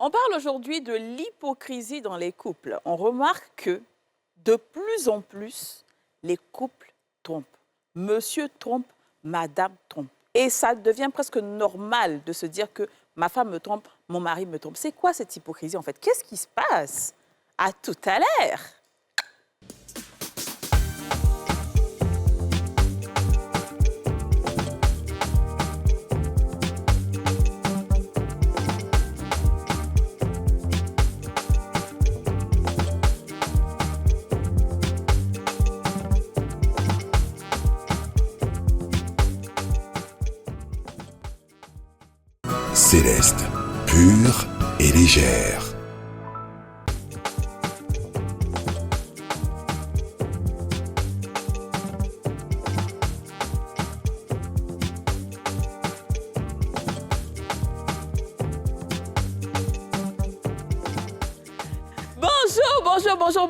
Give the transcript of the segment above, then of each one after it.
On parle aujourd'hui de l'hypocrisie dans les couples. On remarque que de plus en plus, les couples trompent. Monsieur trompe, madame trompe. Et ça devient presque normal de se dire que ma femme me trompe, mon mari me trompe. C'est quoi cette hypocrisie en fait? Qu'est-ce qui se passe? À tout à l'heure. Céleste, pure et légère.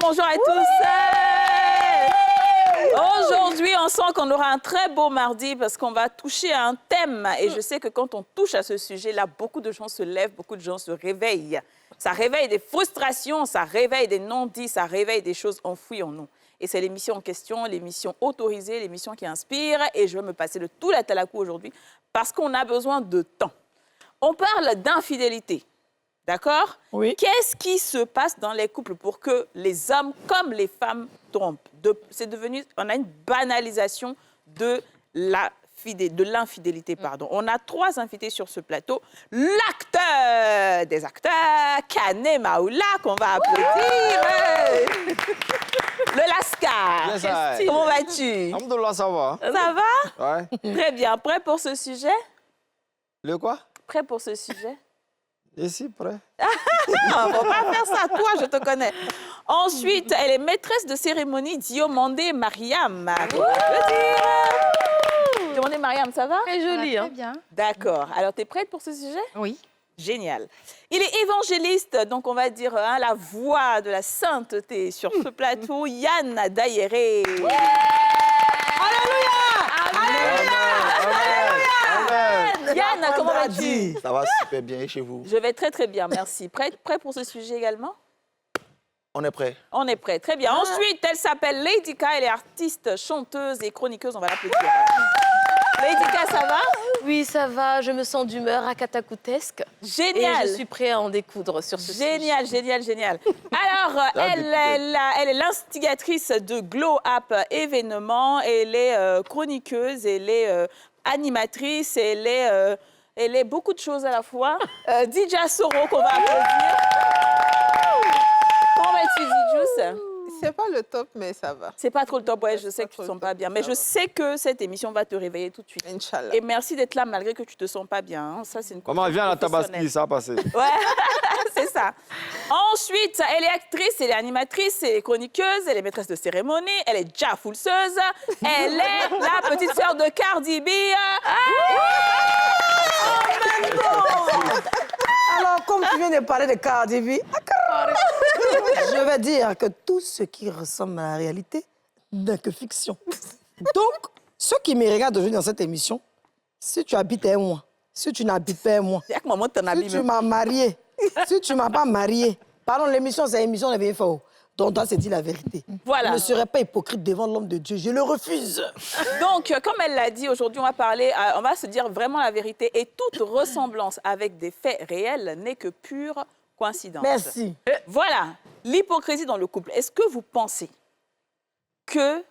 Bonjour à tous. Aujourd'hui, on sent qu'on aura un très beau mardi parce qu'on va toucher à un thème. Et je sais que quand on touche à ce sujet-là, beaucoup de gens se lèvent, beaucoup de gens se réveillent. Ça réveille des frustrations, ça réveille des non-dits, ça réveille des choses enfouies en nous. Et c'est l'émission en question, l'émission autorisée, l'émission qui inspire. Et je vais me passer de tout la talakou aujourd'hui parce qu'on a besoin de temps. On parle d'infidélité. D'accord? Oui. Qu'est-ce qui se passe dans les couples pour que les hommes comme les femmes trompent? C'est devenu, on a une banalisation de l'infidélité, pardon. On a 3 invités sur ce plateau. L'acteur des acteurs, Kane Maoula, qu'on va applaudir. Le Lascar. Yes, Comment vas-tu? Alhamdoulilah, ça va. Ça va? Ouais. Très bien. Prêt pour ce sujet? Le quoi? Prêt pour ce sujet? Je suis prêt. Non, faut pas faire ça, toi, je te connais. Ensuite, elle est maîtresse de cérémonie Diomandé Mariam. Diomandé Mariam, ça va? Très joli, hein? Très bien. D'accord. Alors, tu es prête pour ce sujet? Oui. Génial. Il est évangéliste, donc on va dire la voix de la sainteté sur ce plateau, Yann Daïré. Yann, comment vas-tu? Ça va super bien et chez vous? Je vais très très bien, merci. Prêt pour ce sujet également? On est prêt. On est prêt, très bien. Ensuite, elle s'appelle Lady K, elle est artiste, chanteuse et chroniqueuse, on va l'applaudir. Lady K, ça va? Oui, ça va, je me sens d'humeur akatakoutesque. Génial. Et je suis prêt à en découdre sur ce sujet. Génial. Alors, elle est l'instigatrice de Glow Up événement, elle est chroniqueuse, elle est animatrice, elle est beaucoup de choses à la fois. DJ Soro, qu'on va applaudir. Comment vas-tu, Didjous? C'est pas le top, mais ça va. C'est pas trop le top, ouais, je sais que tu ne te sens pas bien. Mais je sais que cette émission va te réveiller tout de suite. Inch'Allah. Et merci d'être là malgré que tu ne te sens pas bien. Hein. Ça, c'est une Comment vient la Tabaski, ça a passé? Ouais, c'est ça. Ensuite, elle est actrice, elle est animatrice, elle est chroniqueuse, elle est maîtresse de cérémonie, elle est déjà foulseuse, elle est la petite sœur de Cardi B. Alors, comme tu viens de parler de Cardi B, je vais dire que tout ce qui ressemble à la réalité n'est que fiction. Donc, ceux qui me regardent aujourd'hui dans cette émission, si tu habites un mois, si tu n'habites pas un mois, si tu m'as marié, si tu ne m'as pas marié, pardon, l'émission, c'est l'émission de vieilles fois. Donc, on doit se dire la vérité. Voilà. Je ne serai pas hypocrite devant l'homme de Dieu. Je le refuse. Donc, comme elle l'a dit, aujourd'hui, on va se dire vraiment la vérité. Et toute ressemblance avec des faits réels n'est que pure coïncidence. Merci. Voilà, l'hypocrisie dans le couple. Est-ce que vous pensez que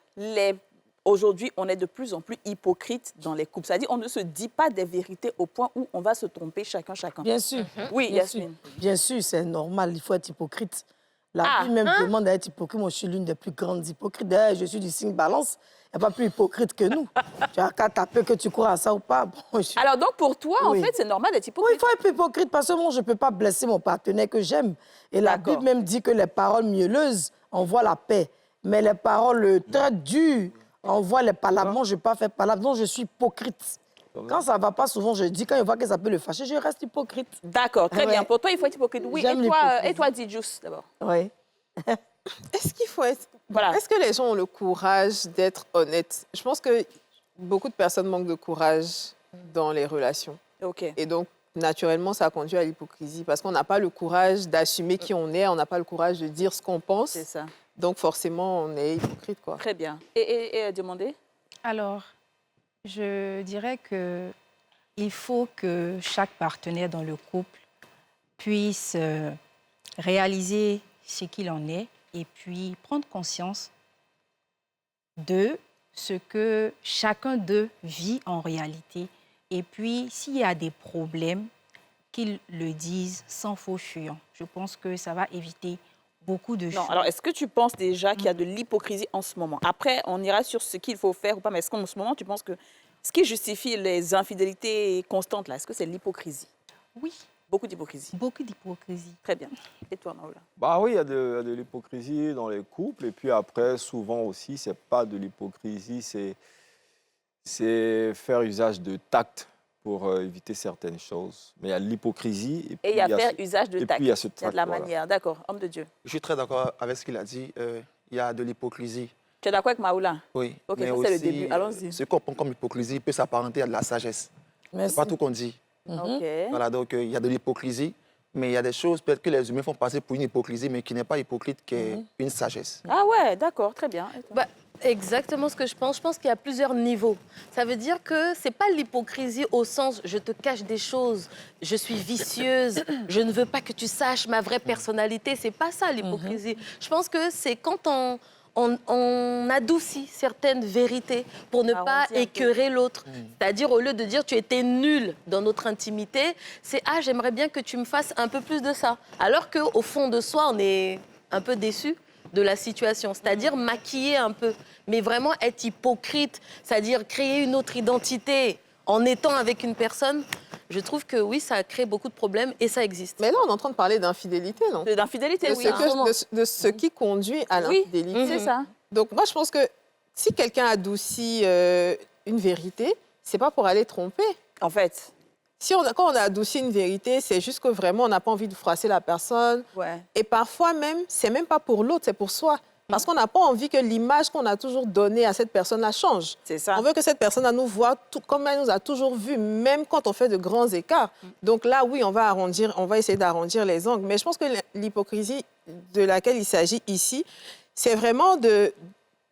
aujourd'hui, on est de plus en plus hypocrite dans les couples? C'est-à-dire, on ne se dit pas des vérités au point où on va se tromper chacun. Bien sûr. Oui, Yasmine. Bien sûr, c'est normal, il faut être hypocrite. La vie même demande à être hypocrite. Moi, je suis l'une des plus grandes hypocrites. D'ailleurs, je suis du signe balance. Il n'y a pas plus hypocrite que nous. Tu as qu'à taper que tu crois à ça ou pas. Bon, Alors donc, pour toi, en fait, c'est normal d'être hypocrite? Oui, il faut être hypocrite parce que moi, je ne peux pas blesser mon partenaire que j'aime. Et la Bible même dit que les paroles mielleuses envoient la paix. Mais les paroles très dures envoient les palabres. Moi, je ne vais pas faire palabres. Donc, je suis hypocrite. Quand ça ne va pas, souvent, je dis, quand je vois que ça peut le fâcher, je reste hypocrite. D'accord, très bien. Pour toi, il faut être hypocrite. Oui, et toi, Didjous, d'abord. Oui. Est-ce qu'il faut être... Voilà. Est-ce que les gens ont le courage d'être honnêtes? Je pense que beaucoup de personnes manquent de courage dans les relations. OK. Et donc, naturellement, ça conduit à l'hypocrisie parce qu'on n'a pas le courage d'assumer qui on est, on n'a pas le courage de dire ce qu'on pense. C'est ça. Donc, forcément, on est hypocrite, quoi. Très bien. Et demander? Alors, je dirais qu'il faut que chaque partenaire dans le couple puisse réaliser ce qu'il en est et puis prendre conscience de ce que chacun d'eux vit en réalité. Et puis, s'il y a des problèmes, qu'ils le disent sans faux fuyant. Je pense que ça va éviter beaucoup de choses. Non, alors est-ce que tu penses déjà qu'il y a de l'hypocrisie en ce moment? Après, on ira sur ce qu'il faut faire ou pas, mais est-ce qu'en ce moment, tu penses que ce qui justifie les infidélités constantes, là, est-ce que c'est l'hypocrisie? Oui, Beaucoup d'hypocrisie. beaucoup d'hypocrisie. Très bien. Et toi, Maoula? Bah oui, il y a de l'hypocrisie dans les couples. Et puis après, souvent aussi, c'est pas de l'hypocrisie, c'est faire usage de tact pour éviter certaines choses. Mais il y a l'hypocrisie. Et il y a faire usage de et tact. puis il y a ce Il y a tact, de la voilà. manière. D'accord, homme de Dieu. Je suis très d'accord avec ce qu'il a dit. Il y a de l'hypocrisie. Tu es d'accord avec Maoula? Oui. Ok, mais ça, c'est le aussi, début. Allons-y. Ce qu'on prend comme hypocrisie peut s'apparenter à de la sagesse. Merci. C'est pas tout qu'on dit. OK. Voilà, donc il y a de l'hypocrisie, mais il y a des choses peut-être que les humains font passer pour une hypocrisie, mais qui n'est pas hypocrite, qui est une sagesse. Ah ouais, d'accord, très bien. Et toi? Bah, exactement ce que je pense. Je pense qu'il y a plusieurs niveaux. Ça veut dire que c'est pas l'hypocrisie au sens je te cache des choses, je suis vicieuse, je ne veux pas que tu saches ma vraie personnalité. C'est pas ça l'hypocrisie. Je pense que c'est quand on adoucit certaines vérités pour ne pas Arrondir un peu. écœurer l'autre. C'est-à-dire, au lieu de dire tu étais nul dans notre intimité, c'est ah, j'aimerais bien que tu me fasses un peu plus de ça. Alors qu'au fond de soi, on est un peu déçu de la situation. C'est-à-dire maquiller un peu, mais vraiment être hypocrite, c'est-à-dire créer une autre identité en étant avec une personne. Je trouve que oui, ça crée beaucoup de problèmes et ça existe. Mais là, on est en train de parler d'infidélité, non? D'infidélité, De oui. de ce qui conduit à Oui, l'infidélité. c'est ça. Donc, moi, je pense que si quelqu'un adoucit une vérité, c'est pas pour aller tromper. En fait, Si quand on a adouci une vérité, c'est juste que vraiment, on n'a pas envie de froisser la personne. ouais. Et parfois même, c'est même pas pour l'autre, c'est pour soi. Parce qu'on n'a pas envie que l'image qu'on a toujours donnée à cette personne-là change. C'est ça. On veut que cette personne nous voit tout, comme elle nous a toujours vus, même quand on fait de grands écarts. Donc là, oui, on va essayer d'arrondir les angles. Mais je pense que l'hypocrisie de laquelle il s'agit ici, c'est vraiment de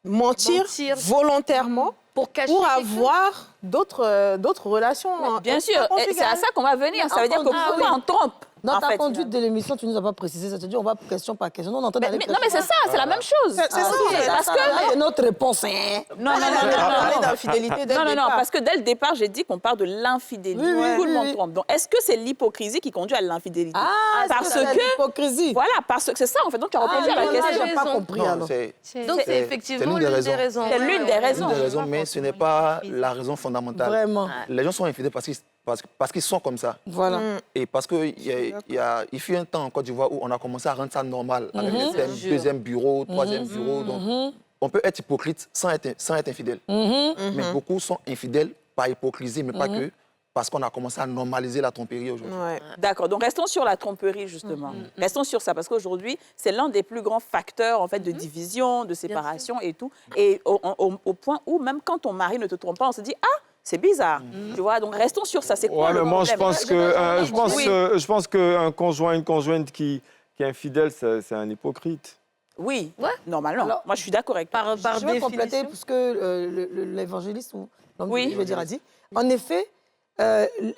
mentir volontairement pour cacher pour quelque chose. avoir d'autres relations. Bien sûr, et c'est à ça qu'on va venir. Ça veut dire que pourquoi on trompe? Dans en ta fait, conduite de l'émission, tu ne nous as pas précisé. C'est-à-dire, on va question par question. Non, on est en train d'aller non, mais c'est ça, c'est la même chose. C'est ça, parce que... C'est notre réponse. Hein. Non, On a parlé d'infidélité dès le non, départ. parce que dès le départ, j'ai dit qu'on parle de l'infidélité. Oui, oui, Tout le oui, monde oui. trompe. Donc, est-ce que c'est l'hypocrisie qui conduit à l'infidélité? Parce c'est que... l'hypocrisie. Voilà, parce que c'est ça, en fait. Donc, tu as répondu à la non, question. J'ai pas raison. compris, Non, alors. c'est Donc c'est c'est effectivement l'une des l'une des raisons. C'est l'une des raisons. l'une des raisons, mais ce n'est pas la raison fondamentale. Vraiment. Les gens sont infidèles parce qu'ils sont comme ça. Voilà. Et parce qu'il fut un temps en Côte d'Ivoire où on a commencé à rendre ça normal, avec les thèmes deuxième bureau, troisième bureau. Donc, on peut être hypocrite sans être infidèle. Mais beaucoup sont infidèles par hypocrisie, mais pas que, parce qu'on a commencé à normaliser la tromperie aujourd'hui. Ouais. D'accord, donc restons sur la tromperie, justement. Restons sur ça, parce qu'aujourd'hui, c'est l'un des plus grands facteurs, en fait, de division, de séparation et tout. Et au point où, même quand ton mari ne te trompe pas, on se dit « Ah, c'est bizarre ». Tu vois, donc restons sur ça. C'est quoi Ouais, le mais moi, je problème? pense qu'un conjoint, une conjointe qui est infidèle, c'est un hypocrite. Oui, Ouais. normalement. Alors, moi, je suis d'accord avec toi. Par Je vais compléter définition. parce que l'évangéliste ou l'homme Oui. je veux dire, a dit. En effet,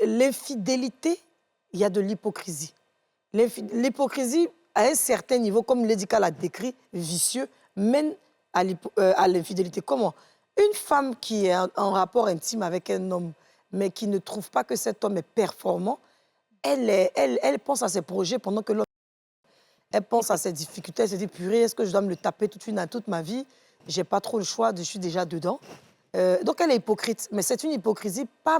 l'infidélité, il y a de l'hypocrisie. L'hypocrisie, à un certain niveau, comme Lédica l'a décrit, vicieux, mène à l'infidélité. Comment? Une femme qui est en rapport intime avec un homme, mais qui ne trouve pas que cet homme est performant, elle pense à ses projets pendant que l'autre... Elle pense à ses difficultés, elle se dit, purée, est-ce que je dois me le taper toute ma vie? J'ai pas trop le choix, je suis déjà dedans. Donc elle est hypocrite, mais c'est une hypocrisie pas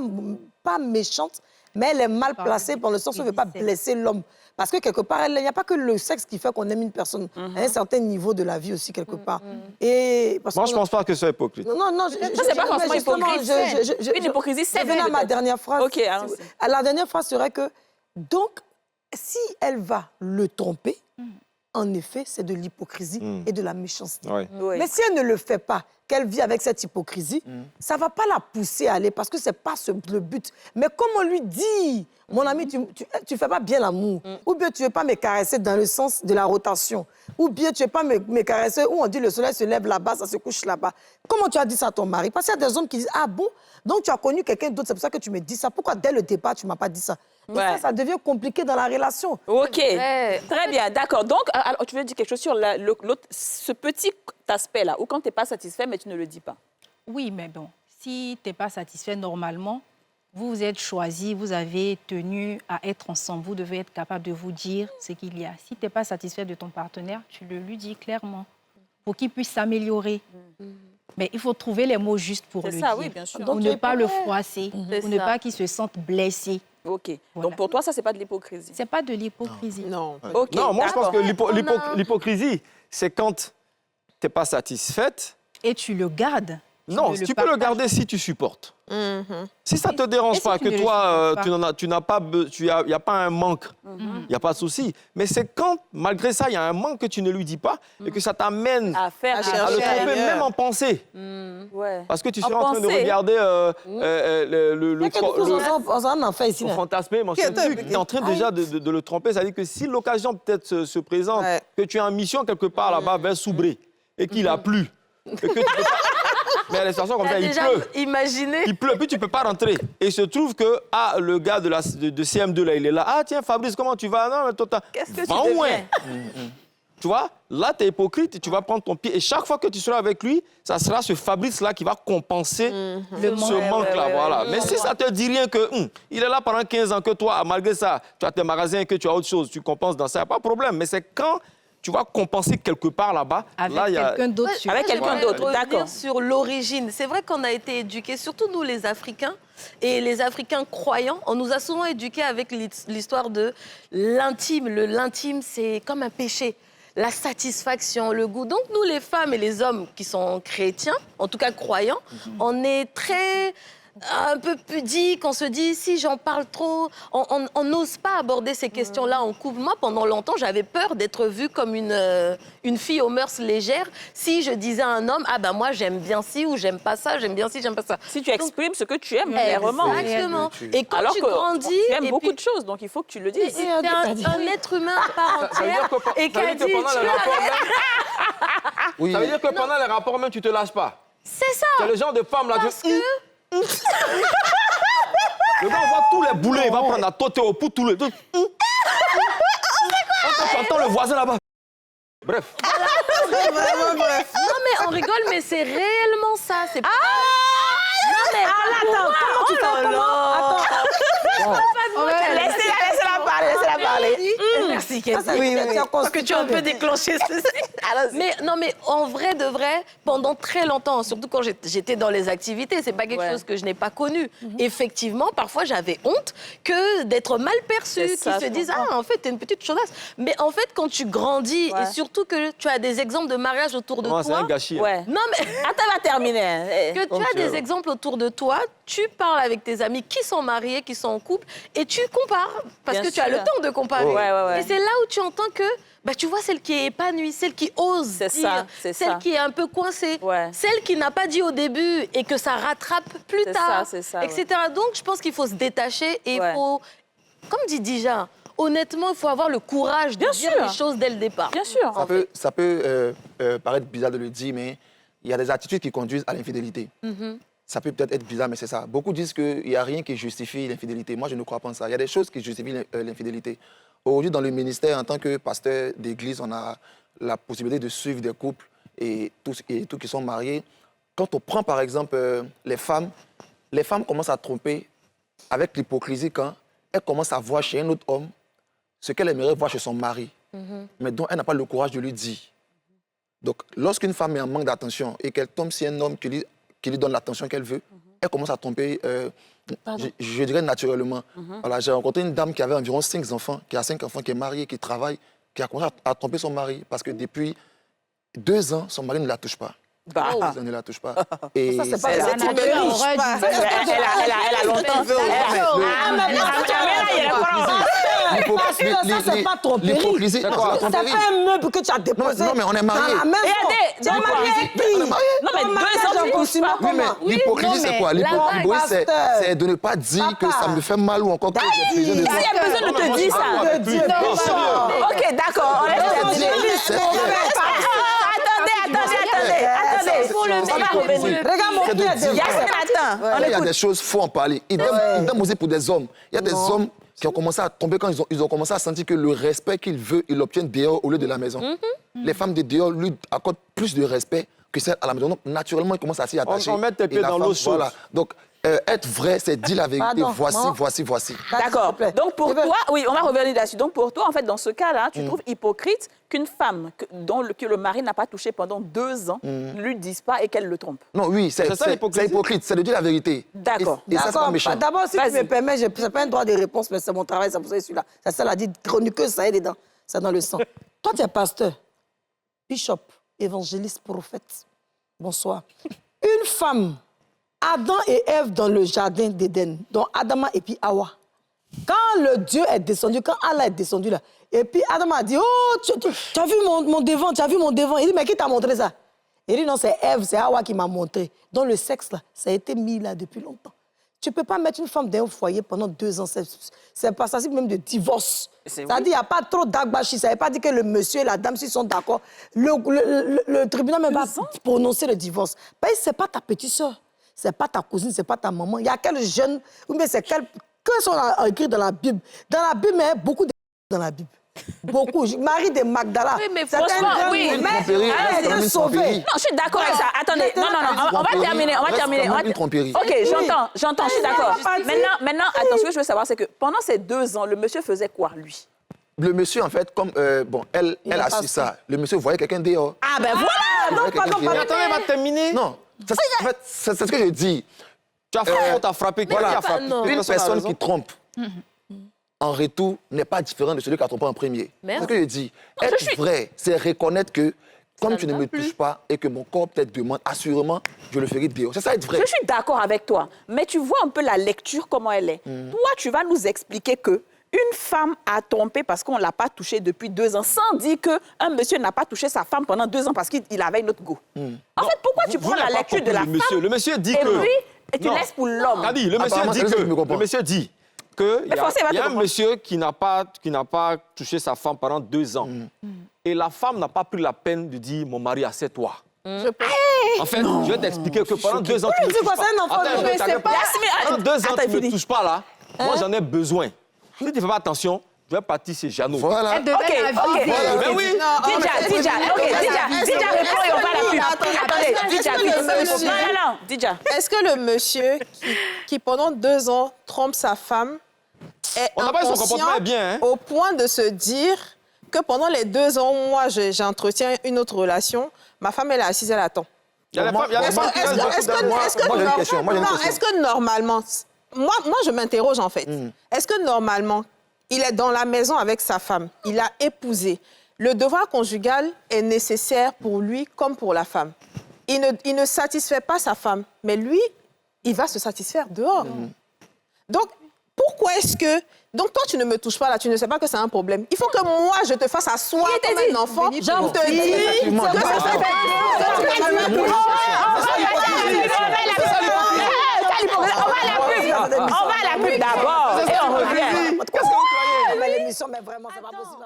méchante, mais elle est mal placée dans le sens où elle ne veut pas blesser l'homme. Parce que quelque part, il n'y a pas que le sexe qui fait qu'on aime une personne, à un certain niveau de la vie aussi, quelque part. Et parce Moi, que- je ne pense pas que ce soit hypocrite. Non, Ça, c'est pas forcément hypocrite. Une hypocrisie Je saine, venais à ma peut-être. dernière phrase. Ok, allons-y. À la dernière phrase serait que, donc, si elle va le tromper, en effet, c'est de l'hypocrisie et de la méchanceté. Ouais. Oui. Mais si elle ne le fait pas, qu'elle vit avec cette hypocrisie, ça ne va pas la pousser à aller parce que ce n'est pas le but. Mais comme on lui dit, mon ami, tu ne fais pas bien l'amour, ou bien tu ne veux pas me caresser dans le sens de la rotation, ou bien tu ne veux pas me caresser où on dit le soleil se lève là-bas, ça se couche là-bas. Comment tu as dit ça à ton mari? Parce qu'il y a des hommes qui disent, ah bon, donc tu as connu quelqu'un d'autre, c'est pour ça que tu me dis ça. Pourquoi dès le départ, tu ne m'as pas dit ça? Et Ouais. ça devient compliqué dans la relation. OK, Ouais. très bien, d'accord. Donc, alors, tu veux dire quelque chose sur ce petit aspect-là, où quand tu n'es pas satisfait, mais tu ne le dis pas. Oui, mais bon, si tu n'es pas satisfait normalement, vous vous êtes choisi, vous avez tenu à être ensemble, vous devez être capable de vous dire ce qu'il y a. Si tu n'es pas satisfait de ton partenaire, tu le lui dis clairement pour qu'il puisse s'améliorer. Mais il faut trouver les mots justes pour le C'est ça, dire. oui, bien sûr. Pour ne pas le froisser, C'est pour ne ça. pas qu'il se sente blessé. OK. Voilà. Donc, pour toi, ça, c'est pas de l'hypocrisie. Ce n'est pas de l'hypocrisie. Non. OK, Non, moi, je pense d'accord. que l'hypocrisie, c'est quand tu n'es pas satisfaite. Et tu le gardes. Non, ne tu peux le partages. garder si tu supportes. Si ça ne te Et dérange si pas, tu que ne le toi, supportes tu n'as pas, il n'y a pas un manque, il n'y a pas de souci. Mais c'est quand, malgré ça, il y a un manque que tu ne lui dis pas et que ça t'amène À faire À des chercher à le recherches. tromper, ailleurs. même en pensée. Ouais. Parce que tu En seras en train de pensée. regarder Il y a quelque chose, on en fait ici. le là. fantasmer, mon Qui est truc, tu es en train déjà de le tromper. C'est-à-dire que si l'occasion peut-être se présente, Ouais. que tu es en mission quelque part là-bas vers Soubré et qu'il a plu, et que tu peux pas... Mais il y a des situations comme ça, il Déjà, pleut. imaginez. Il pleut, puis tu ne peux pas rentrer. Et il se trouve que le gars de CM2, là, il est là. Ah, tiens, Fabrice, comment tu vas? Non, mais toi, Qu'est-ce que tu va au moins. deviens? Tu vois, là, tu es hypocrite et tu vas prendre ton pied. Et chaque fois que tu seras avec lui, ça sera ce Fabrice-là qui va compenser Le ce manque. manque-là. ouais, Voilà. ouais. Mais si ça ne te dit rien que il est là pendant 15 ans, que toi, malgré ça, tu as tes magasins et que tu as autre chose, tu compenses dans ça, il n'y a pas de problème. Mais c'est quand tu vas compenser quelque part là-bas. Avec là, il y a... quelqu'un d'autre. sur- Avec quelqu'un J'aimerais d'autre, revenir d'accord. sur l'origine. C'est vrai qu'on a été éduqués, surtout nous les Africains, et les Africains croyants, on nous a souvent éduqués avec l'histoire de l'intime. L'intime, c'est comme un péché. La satisfaction, le goût. Donc nous, les femmes et les hommes qui sont chrétiens, en tout cas croyants, on est très... un peu pudique, on se dit si j'en parle trop, on n'ose pas aborder ces questions-là en couple. Moi, pendant longtemps, j'avais peur d'être vue comme une fille aux mœurs légères. Si je disais à un homme, ah ben moi j'aime bien ci ou j'aime pas ça, j'aime bien ci, j'aime pas ça. Si tu exprimes ce que tu aimes, clairement. Exactement. Et quand Alors tu que grandis, tu aimes et beaucoup puis- de choses, donc il faut que tu le et dises. c'est un être humain à part entière et qui a dit, tu Oui. Ça veut dire que pendant les rapports, même, tu ne te lâches pas. c'est ça. C'est le genre de femme là. Parce que Le gars, on voit tous les boulets, il va prendre la tôte au pouls, tous les deux. Tu entends le voisin là-bas. Bref. Vraiment, bref. non mais on rigole, mais c'est réellement ça. C'est pas... non mais Attends, comment tu fais Laissez-la parler. Merci Kenzie. Oui, oui, Parce que tu as un peu déclenché ceci. Mais non, mais en vrai de vrai, pendant très longtemps, surtout quand j'étais dans les activités, c'est pas quelque chose que je n'ai pas connu. Effectivement, parfois j'avais honte que d'être mal perçue, C'est ça, qu'ils se je disent ah en fait t'es une petite chaudasse. Mais en fait quand tu grandis Ouais. et surtout que tu as des exemples de mariage autour de Moi, c'est toi. un gâchis. hein. Ouais. Non mais Attends, on va terminer. que tu as des exemples autour de toi, tu parles avec tes amis qui sont mariés, qui sont en couple, et tu compares, parce Bien que tu as sûr. le temps de comparer. Ouais. Et c'est là où tu entends que, bah, tu vois, celle qui est épanouie, celle qui ose C'est dire, ça, c'est celle ça. qui est un peu coincée, Ouais. celle qui n'a pas dit au début et que ça rattrape plus C'est tard, ça, c'est ça, etc. Donc, je pense qu'il faut se détacher et il Ouais. faut, comme dit Dija, honnêtement, il faut avoir le courage de Bien dire sûr. les choses dès le départ. Bien sûr. Ça peut paraître bizarre de le dire, mais il y a des attitudes qui conduisent à l'infidélité. Ça peut peut-être être bizarre, mais c'est ça. Beaucoup disent qu'il n'y a rien qui justifie l'infidélité. Moi, je ne crois pas en ça. Il y a des choses qui justifient l'infidélité. Aujourd'hui, dans le ministère, en tant que pasteur d'église, on a la possibilité de suivre des couples et tous qui sont mariés. Quand on prend, par exemple, les femmes commencent à tromper avec l'hypocrisie quand elles commencent à voir chez un autre homme ce qu'elle aimerait voir chez son mari, mais dont elle n'a pas le courage de lui dire. Donc, lorsqu'une femme est en manque d'attention et qu'elle tombe sur un homme qui lui donne l'attention qu'elle veut, elle commence à tromper, je dirais naturellement. Voilà, j'ai rencontré une dame qui avait environ 5 enfants, qui a 5 enfants, qui est mariée, qui travaille, qui a commencé à tromper son mari parce que depuis 2 ans, son mari ne la touche pas. Bah. 2 ans, ne la touche pas. Et Ça, c'est pas C'est la la nature. nature. Horreur du- Elle a longtemps. D'accord. Ah, mais là, il est pas Parce que ça, c'est pas tromperie. L'hypocrisie, non, c'est la Ça tromperie. fait un meuble que tu as déposé. Non, mais on est mariés. Dans la maison. Regardez, Tu es marié avec qui? On est mariés. Non, mais 2 ans, tu touches pas. Oui, mais l'hypocrisie, c'est quoi? L'hypocrisie, pasteur. c'est de ne pas dire que ça me fait mal ou encore que j'ai besoin de Il y a besoin de te dire ça. De Dieu. Non, sérieux. Ok, d'accord, on laisse C'est vrai. Attendez. Faut le On va revenir. Regarde mon C'est de pied. dire. Yasmine, attends. On Il y a écoute. des choses, il faut en parler. Idem aussi pour des hommes. Il y a des hommes qui ont commencé à tomber quand ils ont commencé à sentir que le respect qu'ils veulent, ils l'obtiennent dehors au lieu de la maison. Les femmes de dehors lui accordent plus de respect que celles à la maison. Donc, naturellement, ils commencent à s'y attacher. On met tes pieds Et la dans femme, l'eau chaude. Voilà. Donc, être vrai, c'est dire la vérité. Pardon, Voici. D'accord. Donc pour toi, oui, on va revenir là-dessus. Donc pour toi, en fait, dans ce cas-là, tu trouves hypocrite qu'une femme que le mari n'a pas touché pendant 2 ans ne lui dise pas et qu'elle le trompe. Non, oui, C'est ça, c'est l'hypocrisie. hypocrite. C'est de dire la vérité. D'accord. Et ça, c'est pas méchant. D'abord, si tu Vas-y. me permets, je n'ai pas un droit de réponse, mais c'est mon travail, c'est pour ça que je suis là. Ça l'a dit, chroniqueuse, ça est dedans. C'est dans le sang. Toi, tu es pasteur, bishop, évangéliste, prophète. Bonsoir. Une femme, Adam et Ève dans le jardin d'Éden, donc Adama et puis Hawa. Quand le Dieu est descendu, quand Allah est descendu là, et puis Adam a dit, oh, tu as vu mon devant, tu as vu mon devant. Il dit, mais qui t'a montré ça? Il dit, non, c'est Ève, c'est Hawa qui m'a montré. Donc le sexe là, ça a été mis là depuis longtemps. Tu ne peux pas mettre une femme dans un foyer pendant 2 ans. C'est pas ça, c'est même de divorce. Ça dit, il n'y a pas trop d'agbachi. Ça ne veut pas dire que le monsieur et la dame, s'ils sont d'accord, le tribunal même va prononcer le divorce. Parce que ce n'est pas ta petite soeur, ce n'est pas ta cousine, ce n'est pas ta maman. Il y a quel jeune, ou bien c'est quel... Que sont écrits dans la Bible? Dans la Bible, il y a beaucoup de dans la Bible. Beaucoup. Marie de Magdala. Oui, mais c'est franchement, un grand oui. nom. Mais tromperie, elle a c'est été une sauvée. tromperie. Non, je suis d'accord avec ça. Attendez, non, on va terminer. Une tromperie. Ok, j'entends, je suis d'accord. pas dit. Maintenant, attends, ce que je veux savoir, c'est que pendant ces 2 ans, le monsieur faisait quoi, lui? Le monsieur, en fait, comme elle a su ça. Le monsieur voyait quelqu'un dehors. Ah ben voilà! Non, pardon. Mais attendez, il va terminer. Non, en fait, c'est ce que je dis. Tu as frappé, on t'a frappé. Qui Voilà, a frappé? non. une Personne n'a personne raison. qui trompe, en retour, n'est pas différent de celui qui a trompé en premier. Merde. C'est ce que je dis. Être vrai, c'est reconnaître que, comme tu ne me touches pas et que mon corps peut-être demande, assurément, je le ferai dehors. C'est ça, être vrai. Je suis d'accord avec toi, mais tu vois un peu la lecture, comment elle est. Toi, tu vas nous expliquer que une femme a trompé parce qu'on ne l'a pas touchée depuis 2 ans, sans dire qu'un monsieur n'a pas touché sa femme pendant 2 ans parce qu'il avait une autre go. En fait, pourquoi tu prends la n'avez pas lecture de compris la le monsieur. femme Le monsieur dit et que... puis et tu Non. laisses pour l'homme? Kadi, le monsieur Apparemment, dit c'est ça que je me que... comprends. Le monsieur dit qu'il y Français, va te a un comprendre. monsieur qui n'a pas touché sa femme pendant 2 ans. Et la femme n'a pas pris la peine de dire « Mon mari, assieds-toi ». En fait, je vais t'expliquer que pendant 2 ans, tu Tu ne dis quoi, touches c'est un enfant pas. de- Attends, Mais je c'est t'arrête pas- Pendant 2 ans, Attends, tu ne me fini. touches pas là. Moi, j'en ai besoin. Si tu ne fais pas attention, je vais partir chez Jeannot. Voilà. Ok, ok. Mais oui. Didja, réponds et on va à la pub. Attendez, Didja, vite. Non, Didja. Est-ce que le monsieur qui pendant 2 ans trompe sa femme est On n'a pas dit son inconscient comportement est bien, hein. au point de se dire que pendant les 2 ans, moi, j'entretiens une autre relation, ma femme, elle est assise, elle attend. Il y a des femmes Est-ce qui que- restent beaucoup est-ce que- dans- est-ce que Moi, j'ai une nor- question, moi, j'ai une non, question. est-ce que normalement, moi, je m'interroge en fait, est-ce que normalement, il est dans la maison avec sa femme, il a épousé, le devoir conjugal est nécessaire pour lui comme pour la femme. Il ne satisfait pas sa femme, mais lui, il va se satisfaire dehors. Donc, pourquoi est-ce que... Donc, toi, tu ne me touches pas là, tu ne sais pas que c'est un problème. Il faut que moi, je te fasse asseoir comme un enfant. J'en pour te dire Effectivement, que ça effectivement. se fait. On va à la pub d'abord et on revient. Qu'est-ce que vous croyez? Mais l'émission, mais vraiment, c'est pas possible.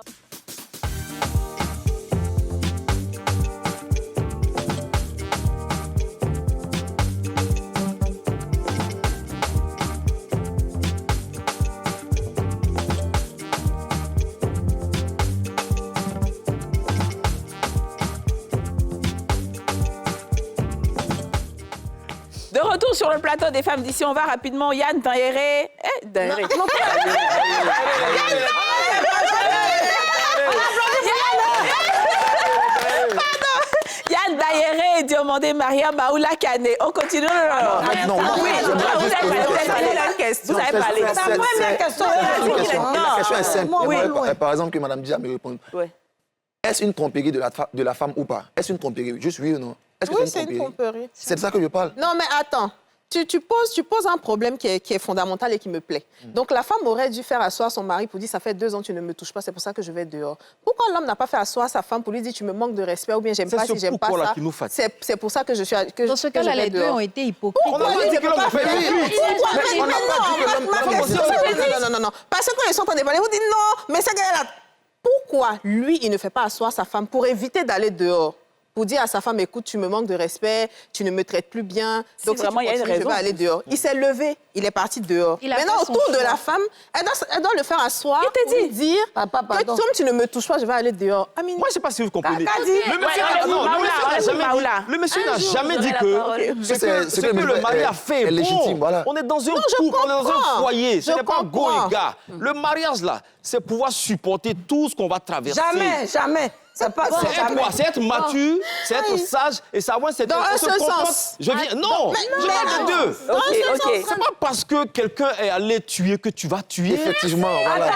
De retour sur le plateau des femmes d'ici, on va rapidement. Yann Daéré. Daéré. Yann Daéré et Diomandé Maria Baoula Kane. On continue. Non, moi, Oui, j'aimerais juste vous poser avez une parlé question. la question. Vous Non, avez parlé. c'est- La première question. La question, Non. la question est simple. Moi, J'aimerais, oui. par exemple, que Mme Dia me réponde. Ouais. Est-ce une tromperie de la femme ou pas? Est-ce une tromperie? Juste oui ou non? Est-ce que Oui, c'est c'est une tromperie. C'est de ça que je parle. Non, mais attends. tu poses un problème qui est fondamental et qui me plaît. Donc, la femme aurait dû faire asseoir son mari pour dire, ça fait 2 ans que tu ne me touches pas, c'est pour ça que je vais dehors. Pourquoi l'homme n'a pas fait asseoir sa femme pour lui dire, tu me manques de respect ou bien j'aime pas si j'aime pas ça. qui nous fatigue. C'est pour ça que je suis Dans ce cas-là, les deux ont été hypocrites. On n'a pas dit que l'homme a fait Non. Parce que quand ils sont en train de parler, vous dites non, mais c'est qu'elle a... Pourquoi lui, il ne fait pas asseoir sa femme pour éviter d'aller dehors? Pour dire à sa femme, écoute, tu me manques de respect, tu ne me traites plus bien, donc vraiment, il y a une raison. je vais aller dehors. Il s'est levé, il est parti dehors. Maintenant, autour de la femme, elle doit le faire asseoir pour lui dire que comme tu ne me touches pas, je vais aller dehors. Amine. Moi, je ne sais pas si vous comprenez. Le monsieur n'a jamais dit que ce que le mari a fait est légitime. On est dans un couple, on est dans un foyer. Ce n'est pas go et gars. Le mariage, là, c'est pouvoir supporter tout ce qu'on va traverser. Jamais. C'est pas ça. C'est être quoi? C'est être mature, c'est être sage et savoir c'est dans un seul sens. Je viens. Non, je parle de deux. C'est pas parce que quelqu'un est allé tuer que tu vas tuer. Effectivement, voilà.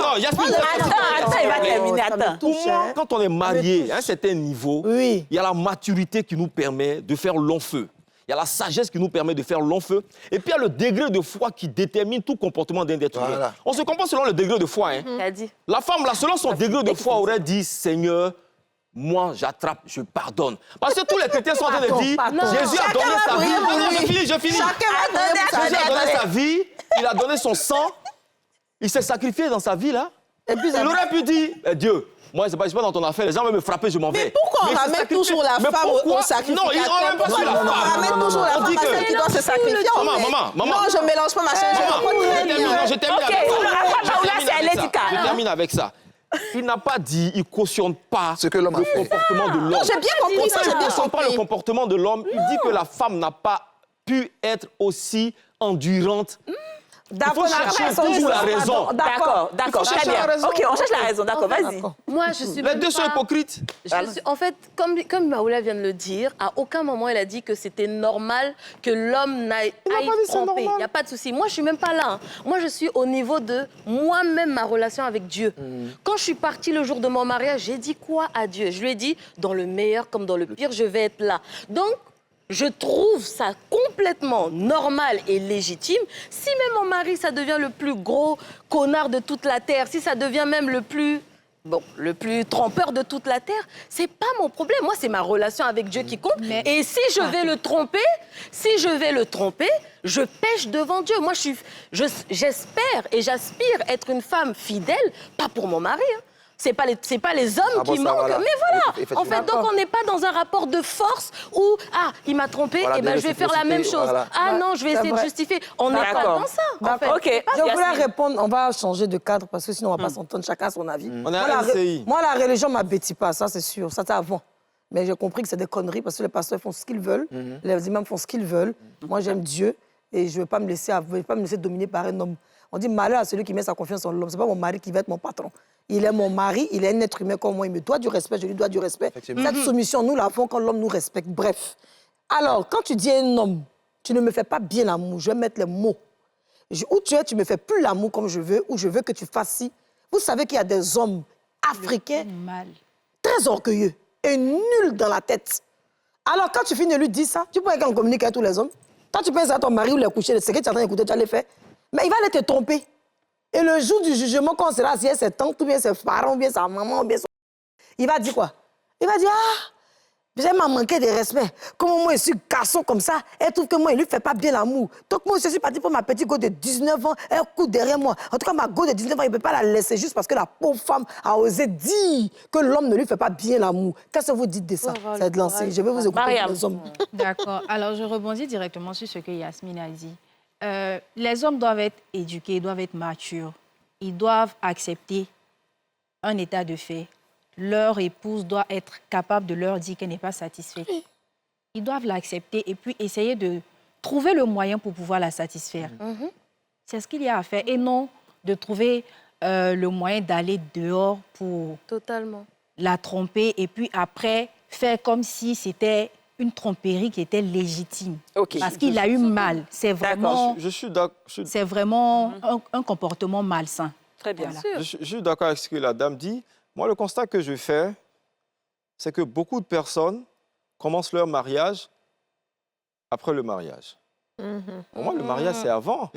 Non, Yasmine. Attends, il va terminer. Attends. Pour moi, quand on est marié à un certain niveau, il y a la maturité qui nous permet de faire long feu. Il y a la sagesse qui nous permet de faire long feu. Et puis, il y a le degré de foi qui détermine tout comportement d'un être humain. Voilà. On se comporte selon le degré de foi. La femme, là, selon son degré de foi, aurait dit, Seigneur, moi, j'attrape, je pardonne. Parce que tous les chrétiens sont en train de dire, Jésus a donné sa vie. Non, je finis. Jésus a donné sa vie, il a donné son sang, il s'est sacrifié dans sa vie, là. Et puis, il aurait pu dire, Dieu, moi, c'est pas dans ton affaire, les gens veulent me frapper, je m'en vais. Mais pourquoi on ramène toujours la femme au sacrifice? Non, on ramène pas sur la femme. On ramène toujours la femme à celle qui doit se sacrifier. Maman. Non, je mélange pas ma chaîne. Je termine avec ça. Il n'a pas dit, il cautionne pas ce que l'homme a fait. Le comportement de l'homme. Non, j'ai bien compris ça. Il ne cautionne pas le comportement de l'homme. Il dit que la femme n'a pas pu être aussi endurante. Il faut chercher toujours la raison. D'accord, très bien. OK, on cherche la raison, d'accord, vas-y. Moi, je suis Les deux sont hypocrites. En fait, comme Maoula vient de le dire, à aucun moment elle a dit que c'était normal que l'homme aille tromper. Il n'y a pas de souci. Moi, je ne suis même pas là. Moi, je suis au niveau de moi-même, ma relation avec Dieu. Quand je suis partie le jour de mon mariage, j'ai dit quoi à Dieu? Je lui ai dit, dans le meilleur comme dans le pire, je vais être là. Donc, je trouve ça complètement normal et légitime. Si même mon mari, ça devient le plus gros connard de toute la terre, si ça devient même le plus trompeur de toute la terre, c'est pas mon problème. Moi, c'est ma relation avec Dieu qui compte. Et si je vais le tromper, je pêche devant Dieu. Moi, j'espère et j'aspire être une femme fidèle, pas pour mon mari. C'est pas les hommes qui manquent. Voilà. Mais voilà, en fait, donc on n'est pas dans un rapport de force où, il m'a trompé, et ben je vais faire la même chose. Voilà. Non, je vais essayer de justifier. On n'est pas dans ça, en fait. OK. Je voulais répondre, on va changer de cadre parce que sinon on va pas s'entendre, chacun a son avis. On est à LCI. Moi, la religion ne m'abêtit pas, ça c'est sûr, ça c'est avant. Mais j'ai compris que c'est des conneries parce que les pasteurs font ce qu'ils veulent, les imams font ce qu'ils veulent. Moi, j'aime Dieu et je ne vais pas me laisser dominer par un homme. On dit malheur à celui qui met sa confiance en l'homme. Ce n'est pas mon mari qui va être mon patron. Il est mon mari, il est un être humain comme moi. Il me doit du respect, je lui dois du respect. Cette soumission, nous l'avons quand l'homme nous respecte. Bref. Alors, quand tu dis à un homme, tu ne me fais pas bien l'amour, je vais mettre les mots. Où tu es, tu ne me fais plus l'amour comme je veux, ou je veux que tu fasses ci. Vous savez qu'il y a des hommes africains très orgueilleux et nuls dans la tête. Alors, quand tu finis de lui dire ça, tu pourrais qu'on communique avec tous les hommes. Quand tu penses à ton mari ou les coucher, c'est que tu es en train d'écouter, tu vas les faire. Mais il va aller te tromper. Et le jour du jugement, quand on sera assis, c'est tante, ou bien ses parents, ou bien sa maman, ou bien son... Il va dire quoi? Il va dire, j'ai m'a manqué de respect. Comment moi, je suis garçon comme ça, elle trouve que moi, il ne lui fait pas bien l'amour. Donc moi, je suis partie pour ma petite go de 19 ans, elle court derrière moi. En tout cas, ma go de 19 ans, il ne peut pas la laisser juste parce que la pauvre femme a osé dire que l'homme ne lui fait pas bien l'amour. Qu'est-ce que vous dites de ça? C'est de lancer. Je vais vous écouter les hommes. D'accord. Alors, je rebondis directement sur ce que Yasmine a dit. Les hommes doivent être éduqués, doivent être matures. Ils doivent accepter un état de fait. Leur épouse doit être capable de leur dire qu'elle n'est pas satisfaite. Ils doivent l'accepter et puis essayer de trouver le moyen pour pouvoir la satisfaire. C'est ce qu'il y a à faire et non de trouver le moyen d'aller dehors pour la tromper et puis après faire comme si c'était une tromperie qui était légitime. Parce qu'il a eu mal. C'est vraiment, c'est vraiment un comportement malsain. Très bien. Voilà. Je suis d'accord avec ce que la dame dit. Moi, le constat que je fais, c'est que beaucoup de personnes commencent leur mariage après le mariage. Pour moi, le mariage, c'est avant.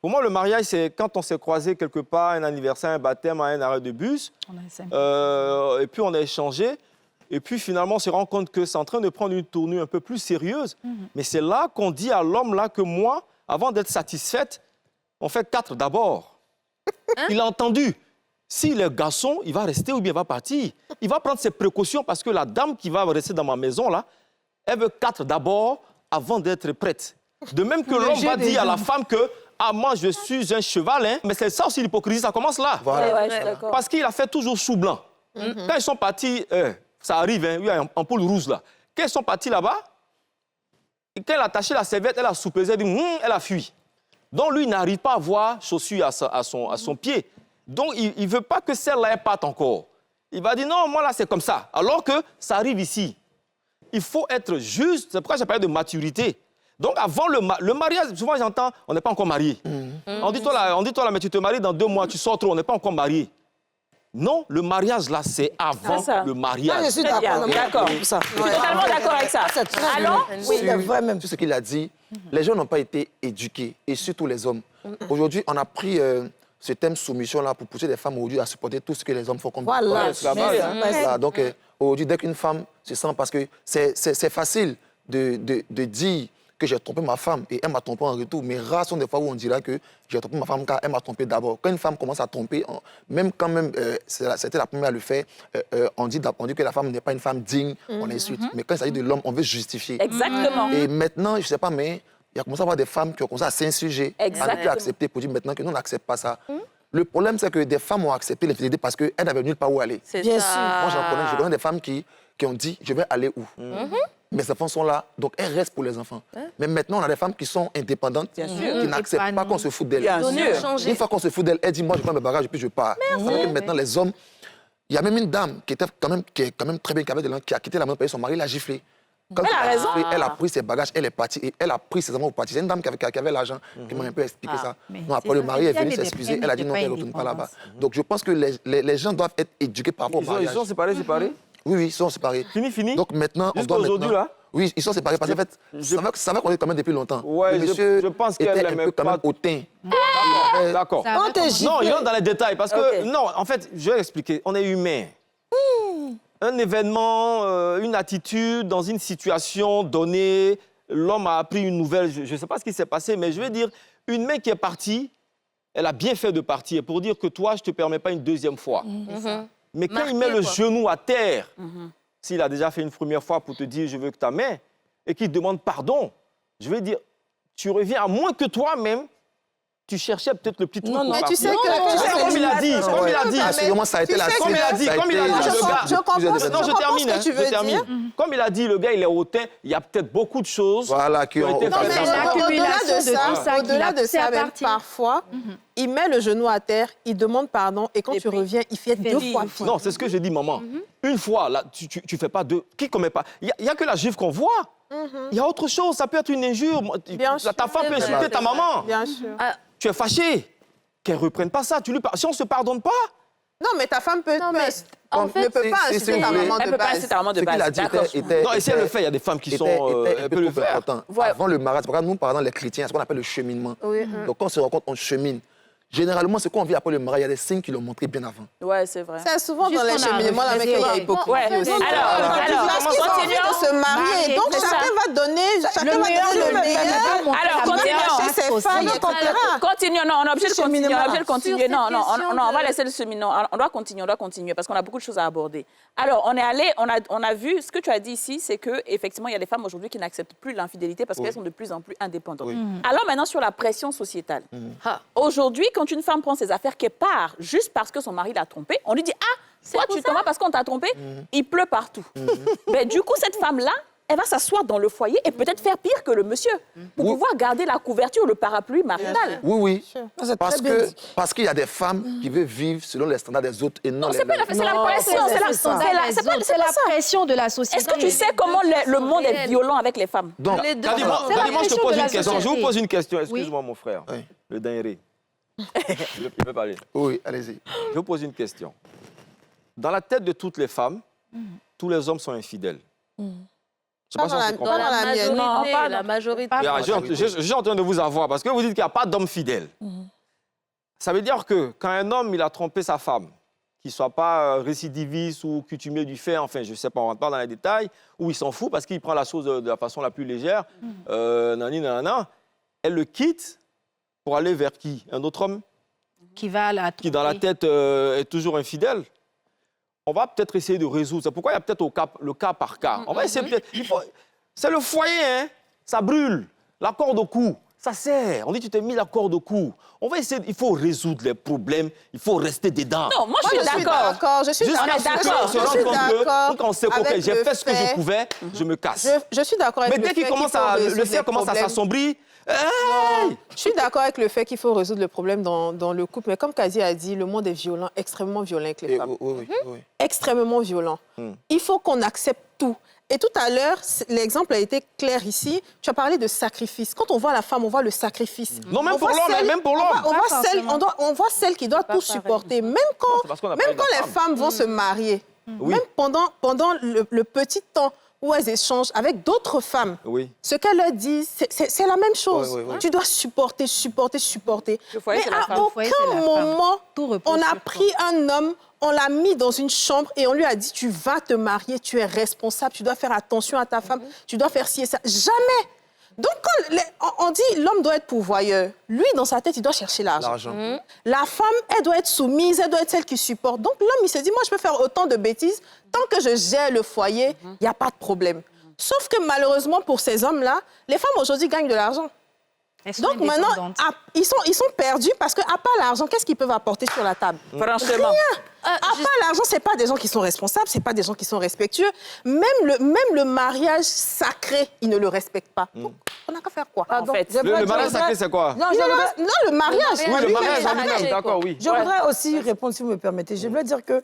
Pour moi, le mariage, c'est quand on s'est croisé quelque part, un anniversaire, un baptême, un arrêt de bus, et puis on a échangé, et puis finalement, on se rend compte que c'est en train de prendre une tournure un peu plus sérieuse. Mais c'est là qu'on dit à l'homme là que moi, avant d'être satisfaite, on fait 4 d'abord. Il a entendu. Si le garçon, il va rester ou bien il va partir, il va prendre ses précautions parce que la dame qui va rester dans ma maison là, elle veut 4 d'abord avant d'être prête. De même que l'homme va dire à la femme que ah, moi, je suis un cheval, hein. Mais c'est ça aussi l'hypocrisie, ça commence là. Voilà. Ouais, je suis d'accord. Parce qu'il a fait toujours chou blanc. Quand ils sont partis, ça arrive, hein, il y a une ampoule rouge là. Quand ils sont partis là-bas, et quand elle a attaché la serviette, elle a soupesé, elle a fui. Donc lui, il n'arrive pas à voir chaussure à son pied. Donc il ne veut pas que celle-là parte encore. Il va dire non, moi là, c'est comme ça. Alors que ça arrive ici. Il faut être juste. C'est pourquoi j'ai parlé de maturité. Donc, avant le mariage, souvent j'entends, on n'est pas encore marié. On dit, toi là, mais tu te maries dans 2 mois, tu sors trop, on n'est pas encore marié. Non, le mariage, là, c'est avant le mariage. Je suis d'accord. D'accord. Je suis totalement d'accord avec ça. Alors, oui, c'est vrai même. Tout ce qu'il a dit, les gens n'ont pas été éduqués, et surtout les hommes. Aujourd'hui, on a pris ce thème soumission-là pour pousser les femmes aujourd'hui à supporter tout ce que les hommes font comme Voilà. Voilà. Donc, aujourd'hui, dès qu'une femme se sent, parce que c'est facile de dire que j'ai trompé ma femme et elle m'a trompé en retour, mais rares sont des fois où on dira que j'ai trompé ma femme car elle m'a trompé d'abord. Quand une femme commence à tromper, même quand c'était la première à le faire, on dit que la femme n'est pas une femme digne, on l'insulte. Mais quand il s'agit de l'homme, on veut justifier. exactement. Et maintenant, je ne sais pas, mais il y a commencé à avoir des femmes qui ont commencé à s'insurger, à ne plus accepter pour dire maintenant que nous, on n'accepte pas ça. Le problème, c'est que des femmes ont accepté l'infidélité parce qu'elles n'avaient nulle part où aller. Bien sûr. Moi, je connais des femmes qui ont dit, je vais aller où Mes enfants sont là, donc elles restent pour les enfants. Mais maintenant, on a des femmes qui sont indépendantes, qui n'acceptent pas qu'on se foute d'elles. Une fois qu'on se fout d'elles, elle dit, moi, je prends mes bagages et puis je pars. Que maintenant, les hommes... Il y a même une dame qui est quand même très bien, qui a quitté la maison pour payer son mari, l'a giflé. Quand Elle a raison. Elle a pris ses bagages, elle est partie et elle a pris ses enfants pour partir. C'est une dame qui avait l'argent, qui m'a un peu expliqué ça. Non, après le mari est venu s'excuser, elle a dit non, elle ne retourne pas là-bas. Donc je pense que les gens doivent être éduqués par rapport au mariage. Ils sont séparés Oui, ils sont séparés. Fini Donc maintenant, on doit aujourd'hui, là? Oui, ils sont séparés parce qu'en fait, ça va qu'on est quand même depuis longtemps. Ouais, le monsieur je pense qu'elle était un peu quand même hautain. D'accord. Non, il rentre dans les détails parce que, non, en fait, je vais expliquer. On est humain. Un événement, une attitude dans une situation donnée, l'homme a appris une nouvelle, je ne sais pas ce qui s'est passé, mais je vais dire, une main qui est partie, elle a bien fait de partir pour dire que toi, je ne te permets pas une deuxième fois. Mais quand il met le genou à terre, s'il a déjà fait une première fois pour te dire je veux que ta main, et qu'il demande pardon, je vais dire, tu reviens à moins que toi-même, tu cherchais peut-être le petit truc. Non, mais tu sais que... Comme il a dit, comme il a dit. Sûrement, ça a été la Comme il a dit, Je comprends ce que tu veux dire. Comme il a dit, le gars, il est hautain, il y a peut-être beaucoup de choses qui ont été Non, mais faites. au-delà de ça, même, parfois, il met le genou à terre, il demande pardon, et quand tu reviens, il fait 2 fois. Non, c'est ce que j'ai dit, maman. Une fois, là, tu fais pas 2. Qui commet pas? Il n'y a que la gifle qu'on voit. Il y a autre chose, ça peut être une injure. Ta femme peut insulter ta maman. Bien sûr. Tu es fâché. Qu'elle ne reprenne pas ça. Si on ne se pardonne pas. Non, mais ta femme peut, en fait, ne peut pas insulter ta maman de base. Non, et si elle le fait, il y a des femmes qui sont... un peu trop important. Avant le mariage, nous, par exemple, les chrétiens, c'est ce qu'on appelle le cheminement. Donc, quand on se rencontre, on chemine. Généralement, ce qu'on vit après le mariage, il y a des signes qui l'ont montré bien avant. Ouais, c'est vrai. C'est souvent dans les cheminements avec qu'il y a hypocrisie aussi. Alors, parce qu'ils ont envie de se marier. Donc, chacun va donner le meilleur. Alors, continuons. Chez ses femmes, etc. Continuons. Non, on est obligé de continuer. Non, on va laisser le cheminement. On doit continuer parce qu'on a beaucoup de choses à aborder. Alors, on est allé, on a vu, ce que tu as dit ici, c'est qu'effectivement, il y a des femmes aujourd'hui qui n'acceptent plus l'infidélité parce qu'elles sont de plus en plus indépendantes. Alors maintenant, sur la pression sociétale. Aujourd'hui, quand une femme prend ses affaires, qu'elle part juste parce que son mari l'a trompée, on lui dit « Ah, toi, tu t'en vas parce qu'on t'a trompé Il pleut partout. Mais du coup, cette femme-là, elle va s'asseoir dans le foyer et peut-être faire pire que le monsieur pour pouvoir garder la couverture, le parapluie marital. Oui. Parce qu'il y a des femmes qui veulent vivre selon les standards des autres et non les leurs. C'est la pression, c'est la pression de la société. Est-ce que tu sais comment le monde est violent avec les femmes? Donc, Kadima, je te pose une question. Je vous pose une question. Excuse-moi, mon frère. Le dinguerie. Je peux parler. Oui, allez-y. Je vous pose une question. Dans la tête de toutes les femmes, tous les hommes sont infidèles. Je sais pas si on se comprend. Dans la majorité, Non, pas la majorité. Je suis en train de vous avoir, parce que vous dites qu'il n'y a pas d'homme fidèle. Ça veut dire que quand un homme, il a trompé sa femme, qu'il ne soit pas récidiviste ou coutumier du fait, enfin, je ne sais pas, on ne rentre pas dans les détails, ou il s'en fout parce qu'il prend la chose de la façon la plus légère, nanana, elle le quitte pour aller vers qui? Un autre homme? Qui va la Qui, dans la tête, est toujours infidèle. On va peut-être essayer de résoudre. C'est pourquoi il y a peut-être le cas par cas. On va essayer peut-être... C'est le foyer, hein? Ça brûle. La corde au cou, ça sert. On dit tu t'es mis la corde au cou. On va essayer... Il faut résoudre les problèmes. Il faut rester dedans. Non, moi, je suis d'accord. Je suis Jusqu'à d'accord. ce qu'on se rende compte que quand on sait avec que j'ai le fait ce que je fait- pouvais, je me casse. Je suis d'accord avec Mais dès qu'il commence à... Le ciel commence à s'assombrir... Hey! Je suis d'accord avec le fait qu'il faut résoudre le problème dans le couple. Mais comme Kazi a dit, le monde est violent, extrêmement violent avec les femmes. Oui. Extrêmement violent. Il faut qu'on accepte tout. Et tout à l'heure, l'exemple a été clair ici. Tu as parlé de sacrifice. Quand on voit la femme, on voit le sacrifice. Non, même pour l'homme, même pour l'homme. On voit celle qui doit tout supporter. Même quand les femmes vont se marier, même pendant le petit temps où elles échangent avec d'autres femmes, ce qu'elles leur disent, c'est la même chose. Oui. Tu dois supporter. Le foyer, Mais c'est la à femme. aucun moment, Tout repose on a sur pris un homme, on l'a mis dans une chambre et on lui a dit, tu vas te marier, tu es responsable, tu dois faire attention à ta femme, tu dois faire ci et ça. Jamais. Donc, quand on dit l'homme doit être pourvoyeur, lui, dans sa tête, il doit chercher l'argent. La femme, elle doit être soumise, elle doit être celle qui supporte. Donc, l'homme, il se dit, moi, je peux faire autant de bêtises. Tant que je gère le foyer, il n'y a pas de problème. Sauf que malheureusement, pour ces hommes-là, les femmes aujourd'hui gagnent de l'argent. Donc maintenant, ils sont perdus parce qu'à part l'argent, qu'est-ce qu'ils peuvent apporter sur la table? Franchement. Rien. À part l'argent, ce n'est pas des gens qui sont responsables, ce n'est pas des gens qui sont respectueux. Même le mariage sacré, ils ne le respectent pas. Donc, on n'a qu'à faire quoi? En fait, Le mariage sacré, c'est quoi? Non, le mariage. Oui, le mariage en sacré, lui-même, d'accord, oui. Je voudrais aussi répondre, si vous me permettez. Je voudrais dire qu'il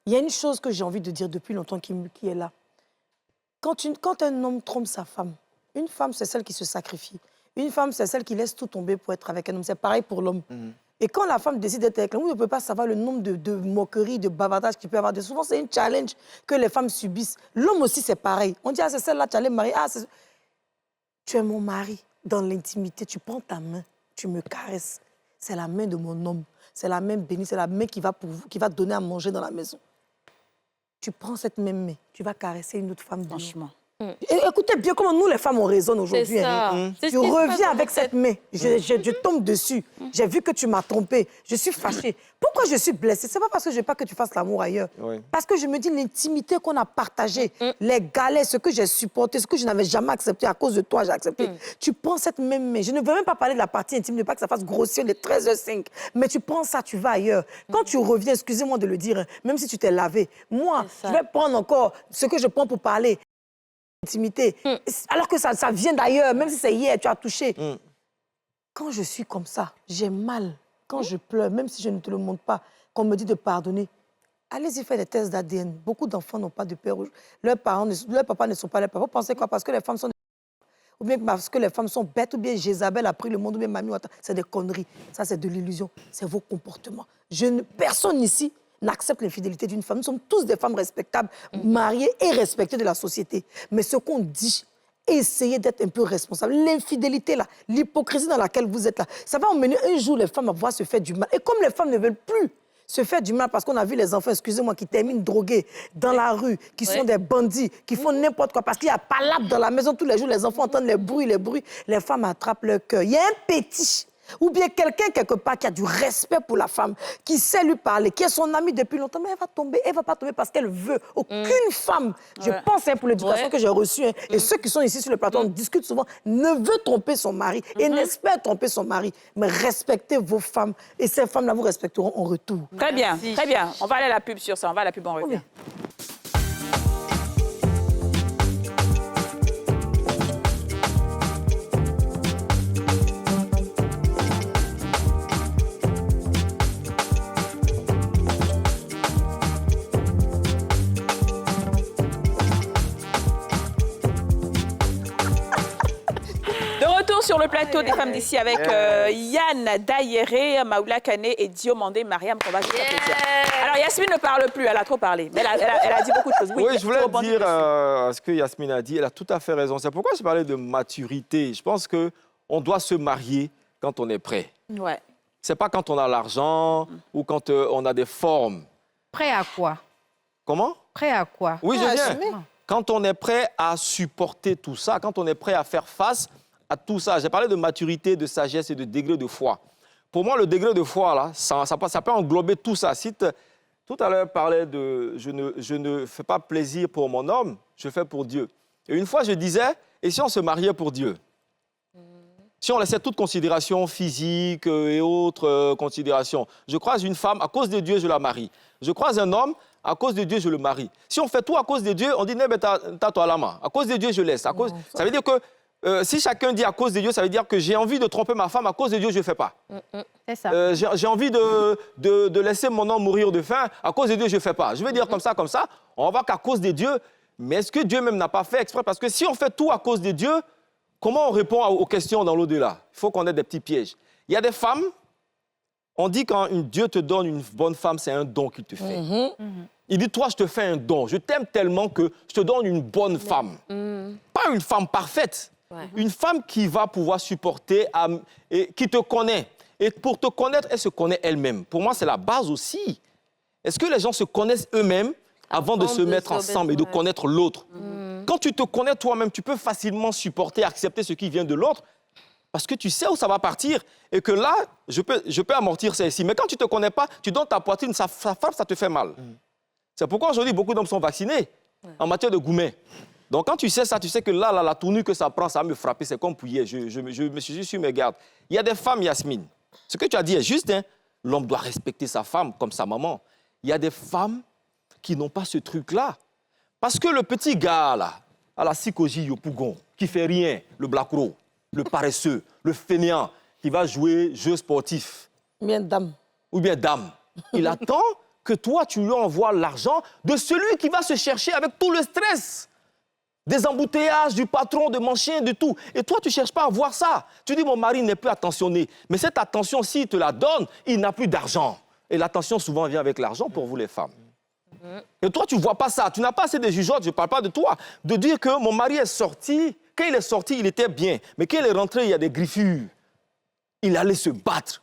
y a une chose que j'ai envie de dire depuis longtemps qui est là. Quand un homme trompe sa femme, une femme, c'est celle qui se sacrifie. Une femme, c'est celle qui laisse tout tomber pour être avec un homme. C'est pareil pour l'homme. Et quand la femme décide d'être avec l'homme, on ne peut pas savoir le nombre de moqueries, de bavardages qu'il peut y avoir. Souvent, c'est une challenge que les femmes subissent. L'homme aussi, c'est pareil. On dit, ah, c'est celle-là, tu allais marier. Ah, tu es mon mari. Dans l'intimité, tu prends ta main, tu me caresses. C'est la main de mon homme. C'est la main bénie, c'est la main qui va donner à manger dans la maison. Tu prends cette même main, tu vas caresser une autre femme. franchement. Et écoutez bien comment nous, les femmes, on raisonne aujourd'hui. C'est ça. Hein. C'est ce Tu qui se passe reviens dans avec cette main. Je tombe dessus. J'ai vu que tu m'as trompée. Je suis fâchée. Pourquoi je suis blessée? C'est pas parce que je veux pas que tu fasses l'amour ailleurs. Parce que je me dis l'intimité qu'on a partagée, les galets, ce que j'ai supporté, ce que je n'avais jamais accepté à cause de toi, j'ai accepté. Tu prends cette même main. Je ne veux même pas parler de la partie intime, ne pas que ça fasse grossir les 13h05. Mais tu prends ça, tu vas ailleurs. Quand tu reviens, excusez-moi de le dire, hein, même si tu t'es lavé, moi, je vais prendre encore ce que je prends pour parler. Intimité. Alors que ça vient d'ailleurs, même si c'est hier, tu as touché. Quand je suis comme ça, j'ai mal. Quand je pleure, même si je ne te le montre pas, qu'on me dit de pardonner, allez-y faire des tests d'ADN. Beaucoup d'enfants n'ont pas de père. Leurs papas ne sont pas leurs parents. Vous pensez quoi? Parce que les femmes sont... Ou bien parce que les femmes sont bêtes, ou bien Jézabel a pris le monde, ou bien Mamie, c'est des conneries. Ça, c'est de l'illusion. C'est vos comportements. Personne ici n'accepte l'infidélité d'une femme. Nous sommes tous des femmes respectables, mariées et respectées de la société. Mais ce qu'on dit, essayez d'être un peu responsable. L'infidélité, là, l'hypocrisie dans laquelle vous êtes là, ça va emmener un jour les femmes à pouvoir se faire du mal. Et comme les femmes ne veulent plus se faire du mal parce qu'on a vu les enfants, excusez-moi, qui terminent drogués dans la rue, qui sont des bandits, qui font n'importe quoi, parce qu'il y a palabre dans la maison tous les jours, les enfants entendent les bruits, les femmes attrapent leur cœur. Il y a un pétiche. Ou bien quelqu'un, quelque part, qui a du respect pour la femme, qui sait lui parler, qui est son amie depuis longtemps, mais elle va tomber. Elle ne va pas tomber parce qu'elle veut. Aucune femme, je pense pour l'éducation que j'ai reçue, et ceux qui sont ici sur le plateau, on discute souvent, ne veut tromper son mari et n'espère tromper son mari. Mais respectez vos femmes et ces femmes-là vous respecteront en retour. Très bien, très bien. On va aller à la pub sur ça. On va à la pub, on revient. sur le plateau des femmes d'ici avec Yann Dayéré, Maoula Kane et Diomandé Mariam qu'on va juste applaudir. Alors Yasmine ne parle plus, elle a trop parlé. Mais elle a dit beaucoup de choses. Oui, je voulais dire ce que Yasmine a dit. Elle a tout à fait raison. C'est pourquoi je parlais de maturité. Je pense qu'on doit se marier quand on est prêt. Ouais. C'est pas quand on a l'argent ou quand on a des formes. Prêt à quoi? Comment? Prêt à quoi? Oui, je viens. Quand on est prêt à supporter tout ça, quand on est prêt à faire face à tout ça. J'ai parlé de maturité, de sagesse et de degré de foi. Pour moi, le degré de foi, là, ça peut englober tout ça. Si tout à l'heure, parlait de je ne fais pas plaisir pour mon homme, je fais pour Dieu. Et une fois, je disais, et si on se mariait pour Dieu? Si on laissait toute considération physique et autres considérations. Je croise une femme, à cause de Dieu, je la marie. Je croise un homme, à cause de Dieu, je le marie. Si on fait tout à cause de Dieu, on dit, t'as toi la main. À cause de Dieu, je laisse. Ça veut dire que si chacun dit à cause de Dieu, ça veut dire que j'ai envie de tromper ma femme, à cause de Dieu, je ne fais pas. C'est ça. J'ai envie de laisser mon homme mourir de faim, à cause de Dieu, je ne fais pas. Je veux dire comme ça, on va voir qu'à cause de Dieu, mais est-ce que Dieu même n'a pas fait exprès? Parce que si on fait tout à cause de Dieu, comment on répond aux questions dans l'au-delà? Il faut qu'on ait des petits pièges. Il y a des femmes, on dit quand Dieu te donne une bonne femme, c'est un don qu'il te fait. Il dit, toi, je te fais un don. Je t'aime tellement que je te donne une bonne femme. Pas une femme parfaite. Une femme qui va pouvoir supporter, et qui te connaît. Et pour te connaître, elle se connaît elle-même. Pour moi, c'est la base aussi. Est-ce que les gens se connaissent eux-mêmes avant de se mettre ensemble et de connaître l'autre? Quand tu te connais toi-même, tu peux facilement supporter, accepter ce qui vient de l'autre parce que tu sais où ça va partir et que là, je peux amortir ça ici. Mais quand tu ne te connais pas, tu donnes ta poitrine, ça frappe, ça te fait mal. C'est pourquoi aujourd'hui, beaucoup d'hommes sont vaccinés en matière de gourmet. Donc, quand tu sais ça, tu sais que là, la tournure que ça prend, ça va me frapper. C'est comme pouillet. Je me suis juste sur mes gardes. Il y a des femmes, Yasmine. Ce que tu as dit est juste. Hein? L'homme doit respecter sa femme comme sa maman. Il y a des femmes qui n'ont pas ce truc-là. Parce que le petit gars, là, à la psychogie Yopougon, qui fait rien, le blacro, le paresseux, le fainéant, qui va jouer jeu sportif. Ou bien dame. Ou bien dame. Il attend que toi, tu lui envoies l'argent de celui qui va se chercher avec tout le stress. Des embouteillages, du patron, de mon chien, de tout. Et toi, tu ne cherches pas à voir ça. Tu dis, mon mari n'est plus attentionné. Mais cette attention, s'il te la donne, il n'a plus d'argent. Et l'attention, souvent, vient avec l'argent pour vous, les femmes. Et toi, tu ne vois pas ça. Tu n'as pas assez de jugeotes, je ne parle pas de toi. De dire que mon mari est sorti. Quand il est sorti, il était bien. Mais quand il est rentré, il y a des griffures. Il allait se battre.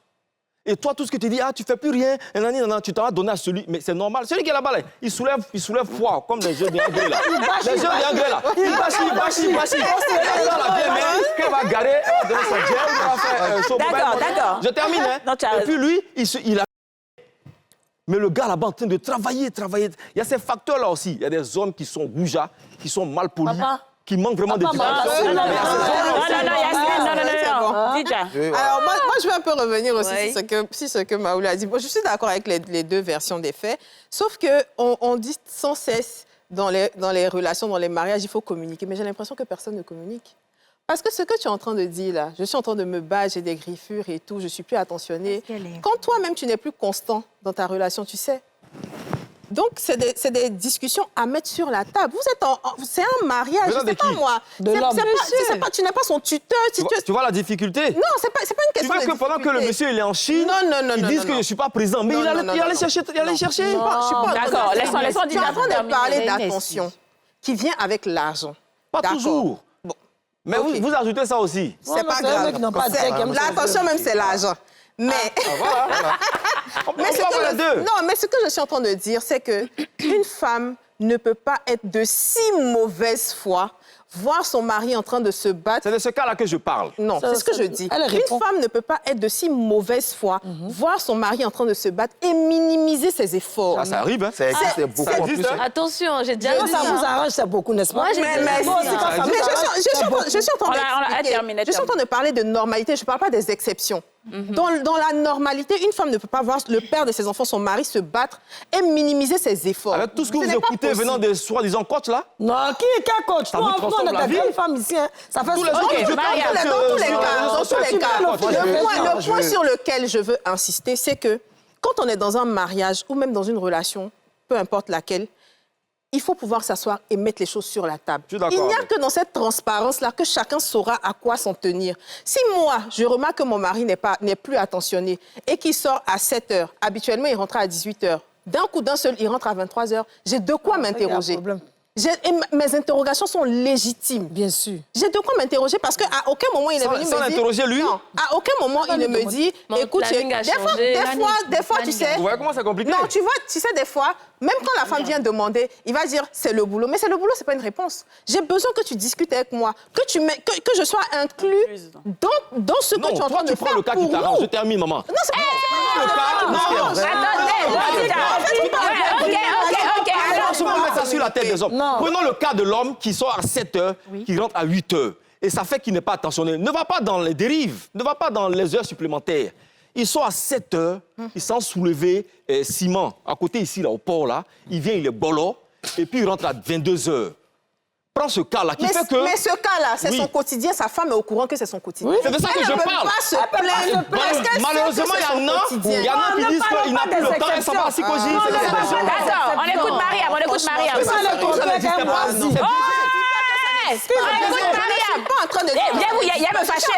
Et toi, tout ce que tu dis, tu ne fais plus rien, tu t'en vas donner à celui. Mais c'est normal. Celui qui est là-bas, là, il soulève poids, comme les jeux d'Anglais, là. Les jeux d'Anglais, là. Il bâche. Quand il va garer, il va donner son gel, il va faire chaud. D'accord. Je termine, hein. Et puis lui, il a... Mais le gars là-bas en train de travailler. Il y a ces facteurs-là aussi. Il y a des hommes qui sont goujats, qui sont mal polis, qui manquent vraiment d'éducation. Non, Alors, moi, je vais un peu revenir aussi sur ce que Maoula a dit. Bon, je suis d'accord avec les deux versions des faits, sauf qu'on dit sans cesse dans les relations, dans les mariages, il faut communiquer. Mais j'ai l'impression que personne ne communique. Parce que ce que tu es en train de dire là, je suis en train de me battre, j'ai des griffures et tout, je suis plus attentionnée. Quand toi-même, tu n'es plus constant dans ta relation, tu sais. Donc, c'est des discussions à mettre sur la table. C'est un mariage, je ne sais pas moi. De l'homme. Tu n'es pas son tuteur. Tu vois la difficulté? Non, c'est pas une question de difficulté. Tu veux que pendant que le monsieur il est en Chine, ils disent que je ne suis pas présent, mais il allait chercher. D'accord, laissons dire. Tu es en train de parler d'attention qui vient avec l'argent. Pas toujours. Mais vous ajoutez ça aussi. C'est pas grave. L'attention même, c'est l'argent. Mais... mais ce que je suis en train de dire, c'est qu'une femme ne peut pas être de si mauvaise foi, voir son mari en train de se battre... C'est de ce cas-là que je parle. Non, c'est ce que je dis. Une femme ne peut pas être de si mauvaise foi, voir son mari en train de se battre et minimiser ses efforts. Ça arrive, hein? Ça existe beaucoup en plus. Attention, j'ai déjà dit ça vous arrange, c'est beaucoup, n'est-ce pas? Moi, j'ai je suis en train de parler de normalité, je ne parle pas des exceptions. Dans la normalité, une femme ne peut pas voir le père de ses enfants, son mari, se battre et minimiser ses efforts. Avec tout ce que vous écoutez venant des soi-disant coachs, là? Non, quel coach? On est des grandes femmes ici. Ça fait dans tous les cas. Le point sur lequel je veux insister, c'est que quand on est dans un mariage ou même dans une relation, peu importe laquelle, il faut pouvoir s'asseoir et mettre les choses sur la table. Je suis d'accord Il n'y a avec. que dans cette transparence-là que chacun saura à quoi s'en tenir. Si moi, je remarque que mon mari n'est plus attentionné et qu'il sort à 7 heures, habituellement, il rentre à 18 heures. D'un coup d'un seul, il rentre à 23 heures. J'ai de quoi m'interroger. Mes interrogations sont légitimes. Bien sûr. J'ai de quoi m'interroger parce qu'à aucun moment, il est venu me dire... Sans l'interroger, lui? Non, à aucun moment, il ne me dit... Écoute, des fois, tu sais... Vous voyez comment c'est compliqué? Non, tu vois, tu sais, des fois, même quand la femme vient demander, il va dire, c'est le boulot. Mais c'est le boulot, c'est pas une réponse. J'ai besoin que tu discutes avec moi, que je sois inclus dans ce que tu es en train de faire prends le cas qui t'arrange. Je termine, maman. Non, c'est pas le cas... Non, Ok. On va mettre ça sur la tête des hommes. Prenons le cas de l'homme qui sort à 7 heures, qui rentre à 8 heures. Et ça fait qu'il n'est pas attentionné. Ne va pas dans les dérives, ne va pas dans les heures supplémentaires. Il sort à 7 heures, il sent soulever ciment. À côté ici, là, au port, là, il vient, il est bolo, et puis il rentre à 22 heures. Prends ce cas-là qui fait que... Mais ce cas-là, c'est son quotidien. Sa femme est au courant que c'est son quotidien. C'est de ça que je parle. Elle ne peut pas se plaindre. Malheureusement, il y en a qui disent qu'il n'a plus le temps et ça va à psychologie. Attends, on écoute Mariam, écoute Mariam. Pas en train de dire. Viens me fâcher.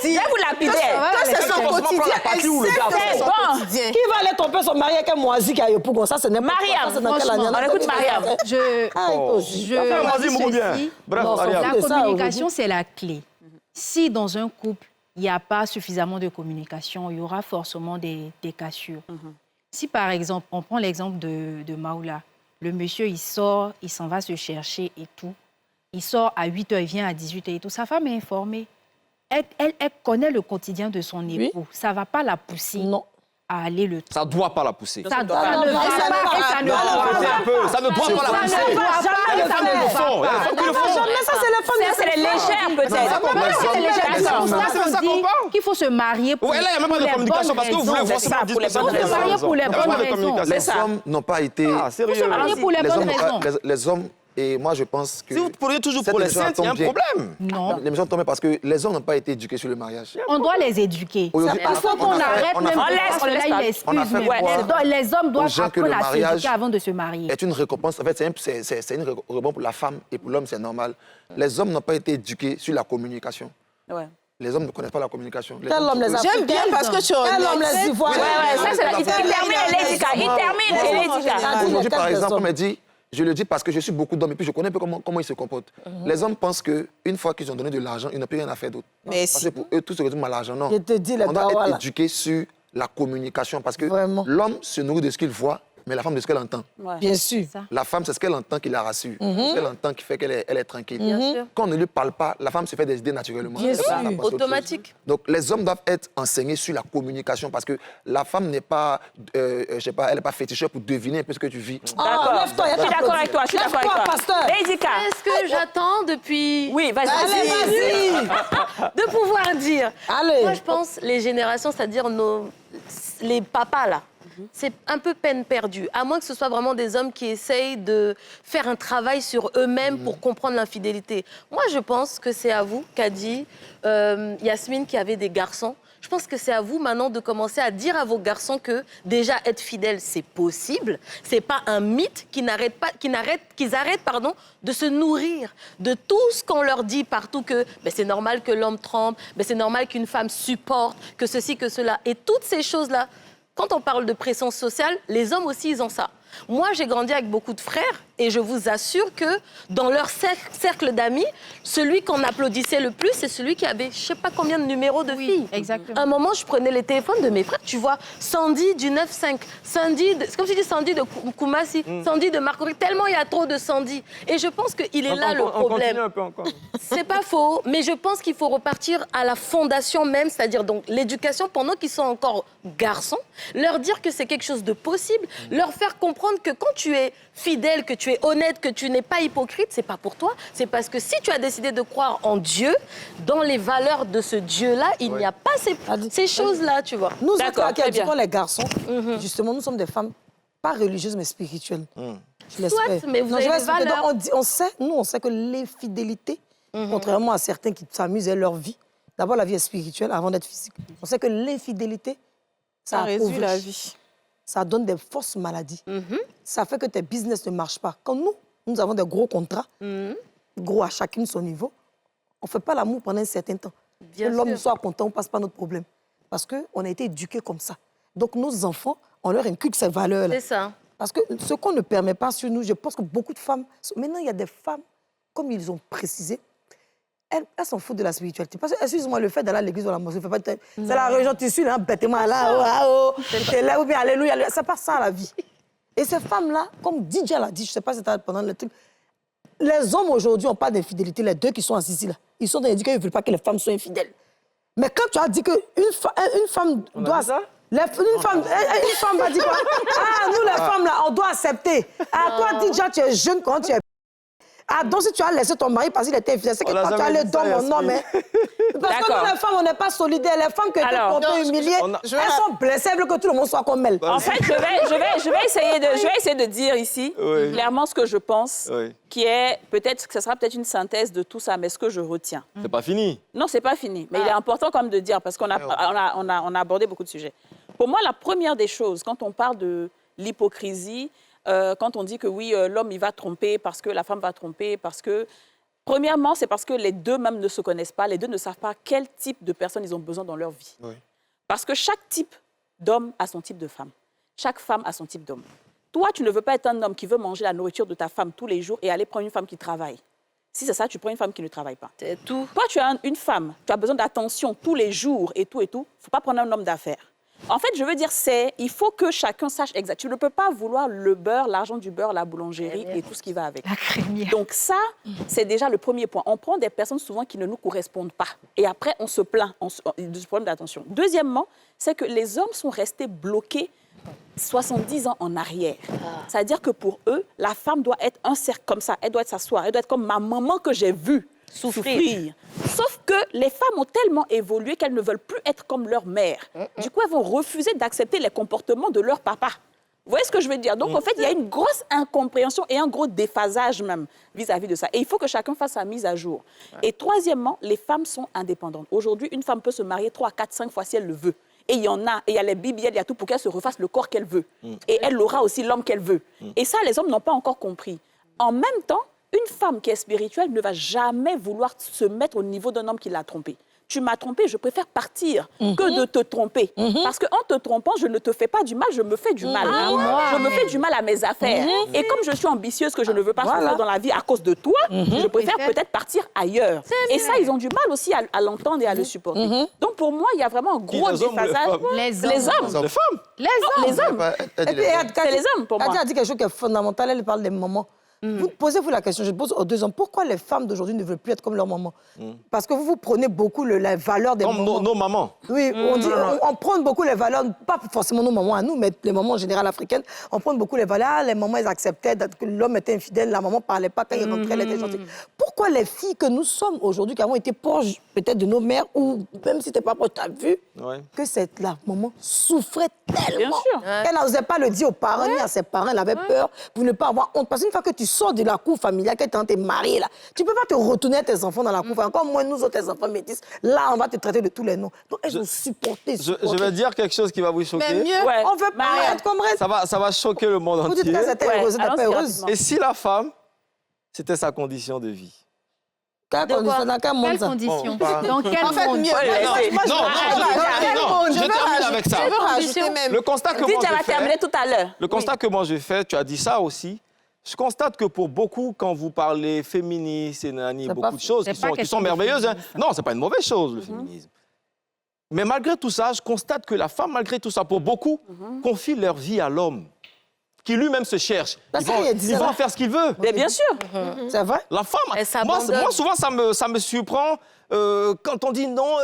Viens vous lapider. Que c'est son quotidien. Elle sait que c'est son quotidien. Qui va aller tromper son mari avec un moisi qui a eu pour ça? C'est n'importe quoi. Mariam, franchement, on écoute Mariam. La communication, c'est la clé. Si dans un couple, il n'y a pas suffisamment de communication, il y aura forcément des cassures. Si, par exemple, on prend l'exemple de Maoula, le monsieur, il sort, il s'en va se chercher et tout. Il sort à 8 h, il vient à 18 h et tout. Sa femme est informée. Elle connaît le quotidien de son époux. Oui. Ça ne va pas la pousser à aller le... Ça ne doit pas la pousser. Ça ne doit pas la pousser. Ça ne doit pas la pousser. Il y a des femmes qui le font. Mais ça, c'est le fond. C'est les légères, peut-être. C'est ça qu'on parle. Qu'il faut se marier pour les bonnes raisons. Il n'y a même pas de communication parce que vous voulez forcément dire que ça. Il faut se marier pour les bonnes raisons. Les hommes n'ont pas été... Il faut se marier pour les bonnes raisons. Les hommes... Et moi, je pense que... Si vous pourriez toujours pour les saints, il y a un problème. Non. Les maisons tombent parce que les hommes n'ont pas été éduqués sur le mariage. On doit les éduquer. Il faut qu'on arrête même de laisser une excuse. Les hommes doivent apprendre à s'éduquer avant de se marier. C'est une récompense. En fait, c'est une récompense pour la femme et pour l'homme, c'est normal. Les hommes n'ont pas été éduqués sur la communication. Ouais. Les hommes ne connaissent pas la communication. Quel homme les a? J'aime bien parce que tu es Quel homme les Ivoiriens? Ça, c'est la... Il termine l'éducat. Aujourd'hui, par exemple, on me dit... Je le dis parce que je suis beaucoup d'hommes et puis je connais un peu comment ils se comportent. Les hommes pensent qu'une fois qu'ils ont donné de l'argent, ils n'ont plus rien à faire d'autre. Mais parce que pour eux, tout ce que dit l'argent, non. Je te dis, on doit être éduqué sur la communication parce que l'homme se nourrit de ce qu'il voit, mais la femme de ce qu'elle entend. Ouais. Bien sûr. La femme, c'est ce qu'elle entend qui la rassure. Ce qu'elle entend qui fait qu'elle est tranquille. Bien sûr. Quand on ne lui parle pas, la femme se fait des idées naturellement. Bien sûr. Automatique. Donc, les hommes doivent être enseignés sur la communication parce que la femme n'est pas, je sais pas, elle n'est pas féticheur pour deviner un peu ce que tu vis. D'accord. Je suis d'accord avec toi. Lédica. Est-ce que j'attends depuis... Oui, vas-y. De pouvoir dire. Allez. Moi, je pense les générations, c'est-à-dire les papas, là. C'est un peu peine perdue, à moins que ce soit vraiment des hommes qui essayent de faire un travail sur eux-mêmes pour comprendre l'infidélité. Moi, je pense que c'est à vous qu'a dit Yasmine qui avait des garçons. Je pense que c'est à vous maintenant de commencer à dire à vos garçons que déjà être fidèle, c'est possible. C'est pas un mythe qu'ils arrêtent de se nourrir de tout ce qu'on leur dit partout que c'est normal que l'homme trempe, c'est normal qu'une femme supporte, que ceci, que cela. Et toutes ces choses-là, quand on parle de pression sociale, les hommes aussi, ils ont ça. Moi, j'ai grandi avec beaucoup de frères et je vous assure que dans leur cercle d'amis, celui qu'on applaudissait le plus, c'est celui qui avait je ne sais pas combien de numéros de filles. Exactement. À un moment, je prenais les téléphones de mes frères, tu vois, Sandy du 9-5, Sandy, c'est comme si tu dis Sandy de Koumassi, Sandy de Marcory, tellement il y a trop de Sandy. Et je pense qu'il est là le problème. Un peu encore. C'est pas faux, mais je pense qu'il faut repartir à la fondation même, c'est-à-dire donc l'éducation pendant qu'ils sont encore garçons, leur dire que c'est quelque chose de possible, leur faire comprendre que quand tu es fidèle, que tu es honnête, que tu n'es pas hypocrite, c'est pas pour toi. C'est parce que si tu as décidé de croire en Dieu, dans les valeurs de ce Dieu-là, il n'y a pas ces choses-là, tu vois. Nous autres qui éduquons les garçons, justement, nous sommes des femmes pas religieuses mais spirituelles. Je l'espère. Soit, mais vous avez des valeurs. On sait que l'infidélité, contrairement à certains qui s'amusent à leur vie, d'abord la vie est spirituelle avant d'être physique. On sait que l'infidélité, ça réduit la vie. Ça donne des fausses maladies. Ça fait que tes business ne marchent pas. Quand nous, nous avons des gros contrats, gros à chacune son niveau. On ne fait pas l'amour pendant un certain temps. Que l'homme soit content, on ne passe pas notre problème. Parce qu'on a été éduqués comme ça. Donc nos enfants, on leur inculque ces valeurs-là. C'est ça. Parce que ce qu'on ne permet pas sur nous, je pense que beaucoup de femmes... Maintenant, il y a des femmes, comme ils ont précisé, elles s'en foutent de la spiritualité. Parce que, excuse-moi, le fait d'aller à l'église ou à la mosquée, c'est la religion, tu suis là, bêtement là, t'es là, ou bien alléluia, c'est pas ça la vie. Et ces femmes-là, comme DJ l'a dit, je ne sais pas si c'était pendant le truc, les hommes aujourd'hui n'ont pas d'infidélité, les deux qui sont assis ici là. Ils sont indiqués qu'ils ne veulent pas que les femmes soient infidèles. Mais quand tu as dit qu'une femme doit... Une femme va dire quoi? Ah, nous les femmes là, on doit accepter. Ah, toi, déjà, tu es jeune quand tu es... Ah, donc si tu as laissé ton mari parce qu'il était infidèle, c'est que toi, tu as le don, mon homme. Parce que nous, les femmes, on n'est pas solidaires. Les femmes qu'on peut humilier, elles sont blessées, elles veulent que tout le monde soit comme elles. En fait, je vais essayer de dire ici clairement ce que je pense, qui est peut-être que ce sera peut-être une synthèse de tout ça, mais ce que je retiens. C'est pas fini. Non, c'est pas fini. Mais il est important quand même de dire, parce qu'on a abordé beaucoup de sujets. Pour moi, la première des choses, quand on parle de l'hypocrisie, quand on dit que oui, l'homme, il va tromper parce que la femme va tromper, parce que... Premièrement, c'est parce que les deux même ne se connaissent pas, les deux ne savent pas quel type de personnes ils ont besoin dans leur vie. Oui. Parce que chaque type d'homme a son type de femme. Chaque femme a son type d'homme. Toi, tu ne veux pas être un homme qui veut manger la nourriture de ta femme tous les jours et aller prendre une femme qui travaille. Si c'est ça, tu prends une femme qui ne travaille pas. C'est tout. Toi, tu as une femme, tu as besoin d'attention tous les jours et tout. Il ne faut pas prendre un homme d'affaires. En fait, je veux dire, il faut que chacun sache exact. Tu ne peux pas vouloir le beurre, l'argent du beurre, la boulangerie et tout ce qui va avec. La crémière. Donc ça, c'est déjà le premier point. On prend des personnes souvent qui ne nous correspondent pas. Et après, on se plaint de ce problème d'attention. Deuxièmement, c'est que les hommes sont restés bloqués 70 ans en arrière. C'est-à-dire que pour eux, la femme doit être un cercle comme ça. Elle doit être s'asseoir. Elle doit être comme ma maman que j'ai vue souffrir. Sauf que les femmes ont tellement évolué qu'elles ne veulent plus être comme leur mère. Du coup, elles vont refuser d'accepter les comportements de leur papa. Vous voyez ce que je veux dire? Donc, en fait, il y a une grosse incompréhension et un gros déphasage même vis-à-vis de ça. Et il faut que chacun fasse sa mise à jour. Et troisièmement, les femmes sont indépendantes. Aujourd'hui, une femme peut se marier 3, 4, 5 fois si elle le veut. Et il y en a, et il y a les BBL, il y a tout pour qu'elle se refasse le corps qu'elle veut. Et elle aura aussi l'homme qu'elle veut. Et ça, les hommes n'ont pas encore compris. En même temps, une femme qui est spirituelle ne va jamais vouloir se mettre au niveau d'un homme qui l'a trompée. Tu m'as trompé, je préfère partir que de te tromper. Parce qu'en te trompant, je ne te fais pas du mal, je me fais du mal. Je me fais du mal à mes affaires. Et comme je suis ambitieuse, que je ne veux pas souffrir dans la vie à cause de toi, je préfère peut-être partir ailleurs. Et ça, ils ont du mal aussi à l'entendre et à le supporter. Donc pour moi, il y a vraiment un gros déphasage. Les hommes. Les femmes. Les hommes. C'est les hommes pour moi. Elle a dit quelque chose qui est fondamental, elle parle des mamans. Vous posez-vous la question, je pose aux deux hommes, pourquoi les femmes d'aujourd'hui ne veulent plus être comme leur maman? Parce que vous prenez beaucoup la valeur des mamans. Comme nos mamans. Oui, on prend beaucoup les valeurs, pas forcément nos mamans à nous, mais les mamans en général africaines, on prend beaucoup les valeurs. Les mamans, elles acceptaient que l'homme était infidèle, la maman ne parlait pas, quand il rentrait, elle était gentille. Pourquoi les filles que nous sommes aujourd'hui, qui avons été proches peut-être de nos mères, ou même si tu n'es pas proche, tu as vu que la maman souffrait tellement qu'elle n'osait pas le dire aux parents, ni à ses parents, elle avait peur pour ne pas avoir honte. Parce qu'une fois que tu sors de la cour familiale, que tu es mariée, là, tu ne peux pas te retourner à tes enfants dans la cour. Encore moins nous autres, tes enfants métis, là, on va te traiter de tous les noms. Donc, elles ont supporté. Je vais dire quelque chose qui va vous choquer. Mais mieux, on ne veut pas être comme elle. Ça va choquer le monde entier. Vous dites qu'elle était heureuse, elle n'était pas heureuse. Et si la femme, c'était sa condition de vie? Quelle condition? Dans quel monde? En fait, mieux. Non, je termine avec ça. Je veux rajouter même. Le constat que moi je fais... terminé tout à l'heure. Le constat que moi je fais, tu as dit ça aussi. Je constate que pour beaucoup, quand vous parlez féministe et beaucoup de choses qui sont merveilleuses, non, ce n'est pas une mauvaise chose, le féminisme. Mais malgré tout ça, je constate que la femme, malgré tout ça, pour beaucoup, confie leur vie à l'homme, qui lui-même se cherche. Il va faire ce qu'il veut. Mais bien sûr. C'est vrai. La femme, moi souvent, ça me surprend quand on dit non,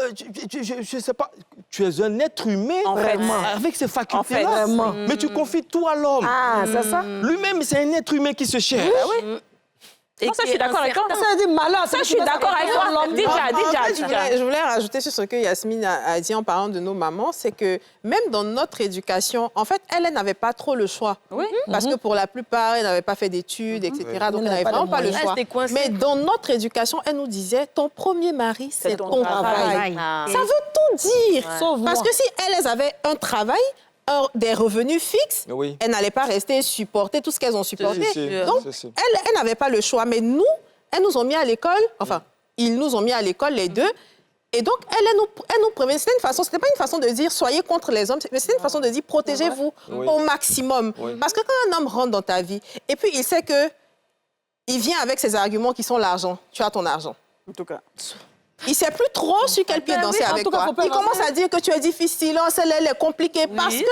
je sais pas, tu es un être humain avec ses facultés-là. Mais tu confies tout à l'homme. Ah, c'est ça. Lui-même, c'est un être humain qui se cherche. Et ça, je suis d'accord avec toi. Ça dit malheur. Ça, je suis d'accord avec toi. Déjà. Je voulais rajouter sur ce que Yasmine a dit en parlant de nos mamans, c'est que même dans notre éducation, en fait, elle n'avait pas trop le choix. Oui. Parce que pour la plupart, elle n'avait pas fait d'études, etc. Donc, elle n'avait vraiment pas le choix. Mais dans notre éducation, elle nous disait, ton premier mari, c'est ton travail. Ça veut tout dire. Parce que si elles avaient un travail, des revenus fixes, Oui. elles n'allaient pas rester supporter tout ce qu'elles ont supporté. Donc, Si. elles n'avaient pas le choix. Mais nous, elles nous ont mis à l'école, enfin, ils nous ont mis à l'école, les deux. Et donc, elles nous prévenaient. C'était pas une façon de dire soyez contre les hommes, mais c'était une façon de dire protégez-vous au maximum. Parce que quand un homme rentre dans ta vie, et puis il sait que il vient avec ses arguments qui sont l'argent, tu as ton argent. En tout cas. Il ne sait plus trop sur quel pied danser avec toi. Il commence à dire que tu es difficile, elle est compliquée, parce que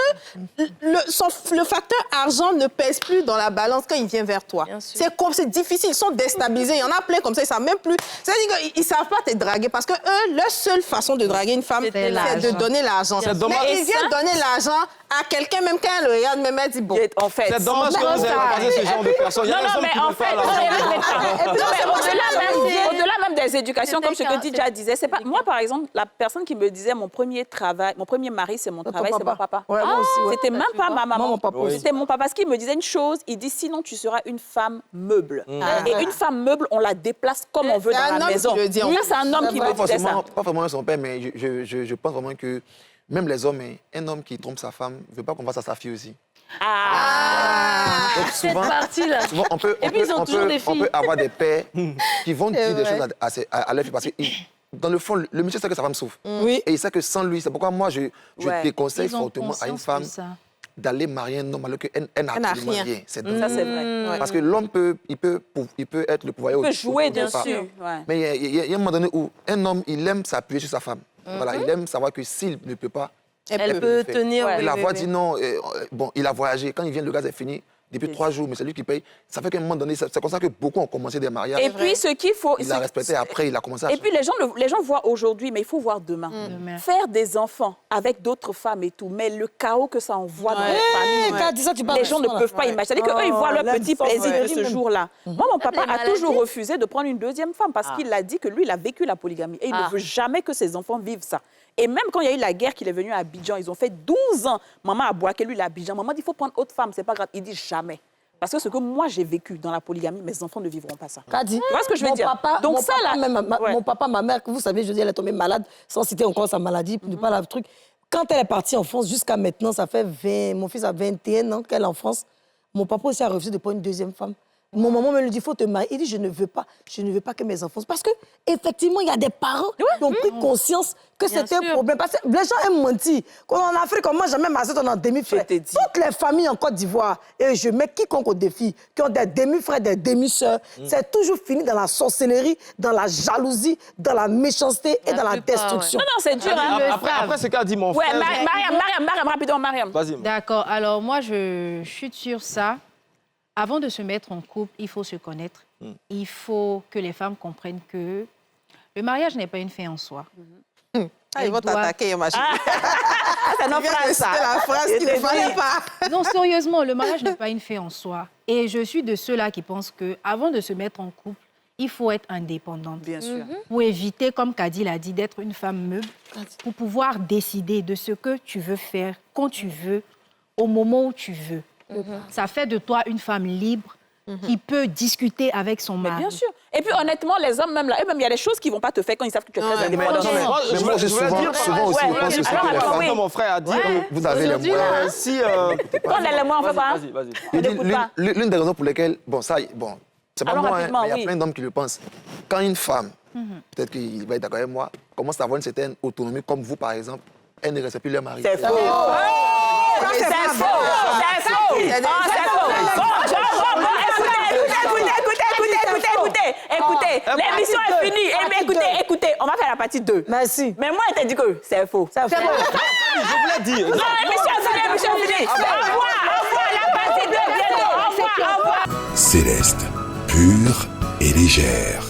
le facteur argent ne pèse plus dans la balance quand il vient vers toi. C'est difficile, ils sont déstabilisés. Il y en a plein comme ça, ils ne savent même plus. C'est-à-dire qu'ils ne savent pas te draguer, parce que eux, leur seule façon de draguer une femme, c'est de donner l'argent. Mais ils viennent donner l'argent à quelqu'un, même quand elle le regarde, même elle dit bon. En fait, c'est dommage que vous ayez basé ce genre de personnes. Non, mais en fait, au-delà même des éducations, comme ce que Didja disait, c'est pas moi par exemple, la personne qui me disait mon premier mari, c'est mon travail, c'est mon papa. Ouais, moi aussi, ouais. C'était même pas ma maman. Mon papa aussi. C'était mon papa parce qu'il me disait une chose. Il dit sinon tu seras une femme meuble. Et une femme meuble, on la déplace comme on veut dans la maison. C'est un homme qui me disait ça. Pas forcément son père, mais je pense vraiment que même les hommes, un homme qui trompe sa femme ne veut pas qu'on fasse à sa fille aussi. Donc souvent, on peut avoir des pères qui vont dire des choses à leur fille parce que dans le fond, le monsieur sait que sa femme souffre. Et il sait que sans lui, c'est pourquoi moi je déconseille fortement à une femme d'aller marier un homme alors qu'elle n'a absolument rien. Ça, c'est vrai. Parce que l'homme peut être le pouvoir. Il peut jouer dessus. Mais il y a un moment donné où un homme, il aime s'appuyer sur sa femme. Voilà, il aime savoir que s'il ne peut pas, elle peut tenir. Et la voix dit non. Bon, il a voyagé. Quand il vient, le gaz est fini. Depuis 3 jours, mais c'est lui qui paye. Ça fait qu'à un moment donné, c'est comme ça que beaucoup ont commencé des mariages. Et puis, ce qu'il faut... Il a respecté après, il a commencé à... Et puis, les gens voient aujourd'hui, mais il faut voir demain. Faire des enfants avec d'autres femmes et tout, mais le chaos que ça envoie dans les familles, les gens ne peuvent pas imaginer. Qu'eux, ils voient leur petit plaisir de ce jour-là. Moi, mon papa a toujours refusé de prendre une deuxième femme parce qu'il a dit que lui, il a vécu la polygamie. Et il ne veut jamais que ses enfants vivent ça. Et même quand il y a eu la guerre qu'il est venu à Abidjan, ils ont fait 12 ans. Maman a boaké, lui, il est à Abidjan. Maman dit, il faut prendre autre femme, c'est pas grave. Il dit jamais. Parce que ce que moi, j'ai vécu dans la polygamie, mes enfants ne vivront pas ça. Kadi, tu vois ce que je veux dire? Donc ça, mon papa, ma mère, que vous savez, je dis, elle est tombée malade, sans citer encore sa maladie, pour ne pas la truc. Quand elle est partie en France, jusqu'à maintenant, ça fait 20... Mon fils a 21 ans qu'elle est en France. Mon papa aussi a refusé de prendre une deuxième femme. Mon maman me lui dit, il faut te marier. Il dit, je ne veux pas que mes enfants... Parce qu'effectivement, il y a des parents qui ont pris conscience que c'était un problème. Parce que les gens aiment mentir. Quand en Afrique, on ne mange jamais ma soeur, on a un demi-frère. Toutes les familles en Côte d'Ivoire, et je mets quiconque au défi, qui ont des demi-frères, des demi-sœurs, c'est toujours fini dans la sorcellerie, dans la jalousie, dans la méchanceté et dans la destruction. Non, c'est dur. Après ce qu'a dit mon frère... Mariam, rapidement, Mariam. Vas-y. D'accord. Alors, moi, je chute sur ça. Avant de se mettre en couple, il faut se connaître. Il faut que les femmes comprennent que le mariage n'est pas une fin en soi. Ils vont t'attaquer, ma chérie. C'est notre phrase, ça. C'est la phrase qu'il ne fallait pas. Non, sérieusement, le mariage n'est pas une fin en soi. Et je suis de ceux-là qui pensent qu'avant de se mettre en couple, il faut être indépendante. Bien sûr. Pour éviter, comme Kadi l'a dit, d'être une femme meuble, pour pouvoir décider de ce que tu veux faire, quand tu veux, au moment où tu veux. Ça fait de toi une femme libre qui peut discuter avec son mari. Bien sûr. Et puis honnêtement, les hommes, même là, eux-mêmes, il y a des choses qu'ils ne vont pas te faire quand ils savent que tu es très indépendante. Mais moi, souvent aussi, je pense que c'est que mon frère a dit, vous avez les moyens. Si... Quand on a les moyens, on ne fait pas. Vas-y. L'une des raisons pour lesquelles, c'est pas moi, mais il y a plein d'hommes qui le pensent. Quand une femme, peut-être qu'il va être d'accord avec moi, commence à avoir une certaine autonomie, comme vous par exemple, elle ne respecte plus leur mari. C'est faux. C'est faux. C'est faux. Écoutez, l'émission est finie. Écoutez, on va faire la partie 2. Merci. Mais moi, elle t'a dit que c'est faux. C'est faux. Je voulais dire. Non, l'émission est finie. Au revoir, la partie 2 bientôt. Au revoir. Céleste, pure et légère.